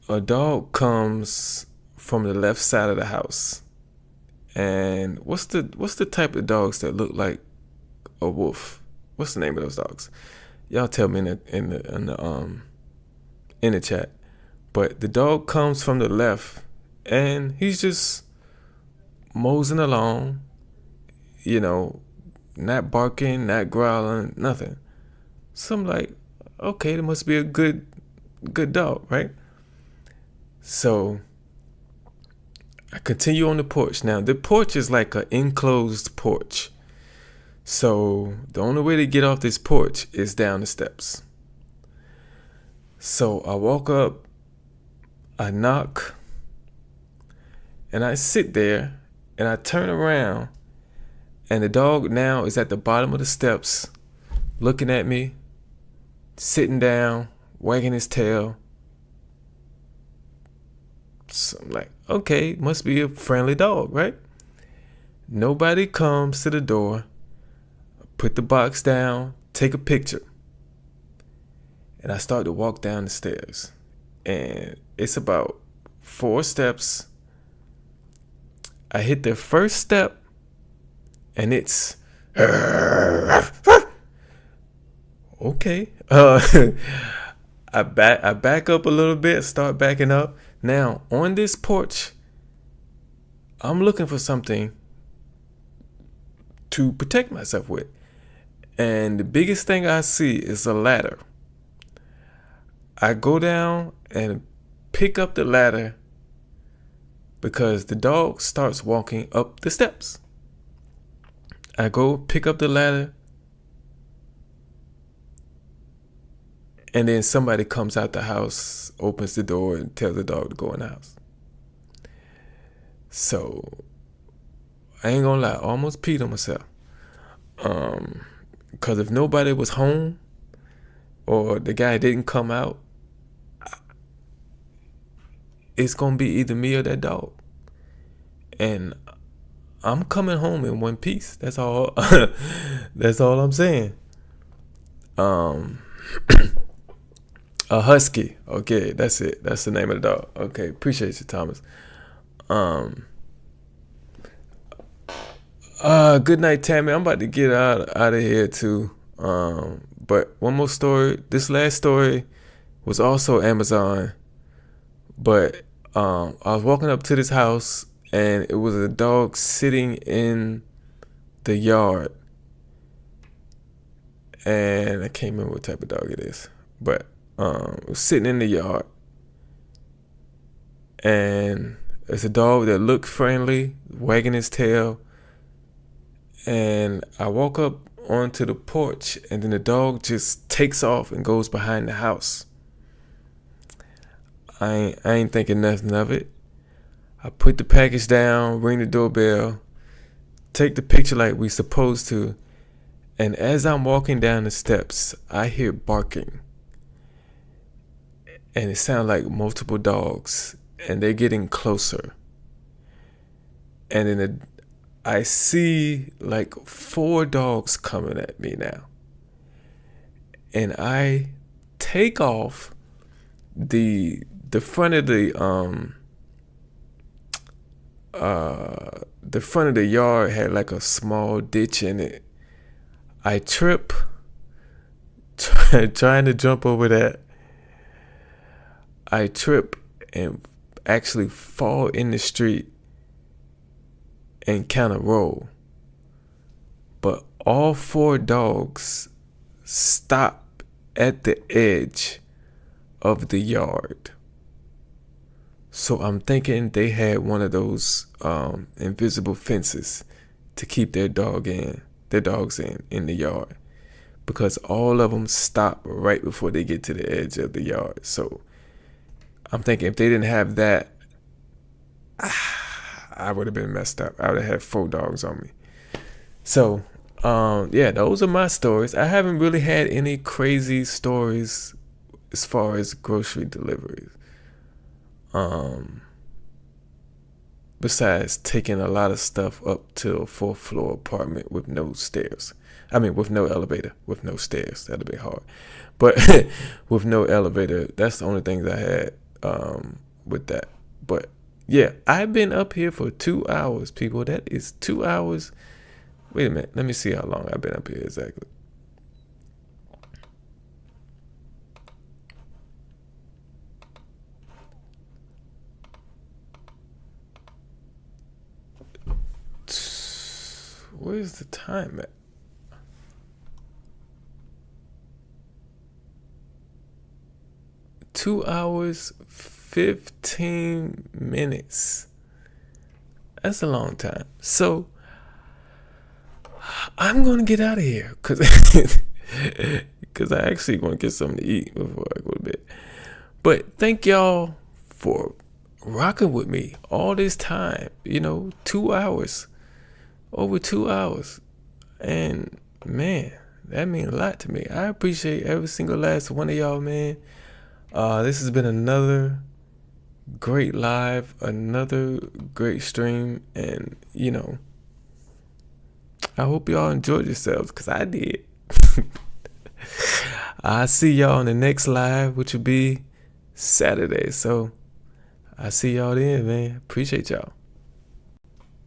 a dog comes from the left side of the house. And what's the type of dogs that look like a wolf? What's the name of those dogs? Y'all tell me in the chat. But the dog comes from the left, and he's just moseying along, not barking, not growling, nothing. So I'm like, okay, there must be a good dog, right? So I continue on the porch. Now, the porch is like an enclosed porch. So the only way to get off this porch is down the steps. So I walk up, I knock, and I sit there, and I turn around, and the dog now is at the bottom of the steps, looking at me, sitting down, wagging his tail. So I'm like, okay, must be a friendly dog, right? Nobody comes to the door, put the box down, take a picture. And I start to walk down the stairs. And it's about 4 steps. I hit the first step, and it's okay. I back up a little bit, start backing up. Now, on this porch, I'm looking for something to protect myself with. And the biggest thing I see is a ladder. I go down and pick up the ladder because the dog starts walking up the steps. I go pick up the ladder, and then somebody comes out the house, opens the door, and tells the dog to go in the house. So I ain't gonna lie, I almost peed on myself. Because if nobody was home or the guy didn't come out, it's gonna be either me or that dog. And I'm coming home in one piece. That's all. That's all I'm saying. A husky. Okay, that's it. That's the name of the dog. Okay, appreciate you, Thomas. Good night, Tammy. I'm about to get out of here too. But one more story. This last story was also Amazon. But I was walking up to this house, and it was a dog sitting in the yard. And I can't remember what type of dog it is. But it was sitting in the yard. And it's a dog that looked friendly, wagging his tail. And I walk up onto the porch, and then the dog just takes off and goes behind the house. I ain't thinking nothing of it. I put the package down, ring the doorbell, take the picture like we supposed to, and as I'm walking down the steps, I hear barking. And it sounds like multiple dogs, and they're getting closer. And then I see like 4 dogs coming at me now. And I take off. The front of the front of the yard had like a small ditch in it. I trip trying to jump over that. I trip and actually fall in the street and kind of roll. But all 4 dogs stop at the edge of the yard. So I'm thinking they had one of those invisible fences to keep their dogs in the yard, because all of them stop right before they get to the edge of the yard. So I'm thinking if they didn't have that, I would have been messed up. I would have had 4 dogs on me. So yeah, those are my stories. I haven't really had any crazy stories as far as grocery deliveries. Besides taking a lot of stuff up to a 4th floor apartment with no stairs. I mean, with no elevator, with no stairs. That'd be hard. But with no elevator, that's the only things I had with that. But yeah, I've been up here for 2 hours, people. That is 2 hours. Wait a minute. Let me see how long I've been up here exactly. Where's the time at? Two hours, 15 minutes. That's a long time. So I'm gonna get out of here because I actually want to get something to eat before I go to bed. But thank y'all for rocking with me all this time. 2 hours, over 2 hours, and man, that means a lot to me. I appreciate every single last one of y'all, man. This has been another great live, another great stream, and I hope y'all enjoyed yourselves, because I did. I'll see y'all on the next live, which will be Saturday. So I'll see y'all then, man. Appreciate y'all.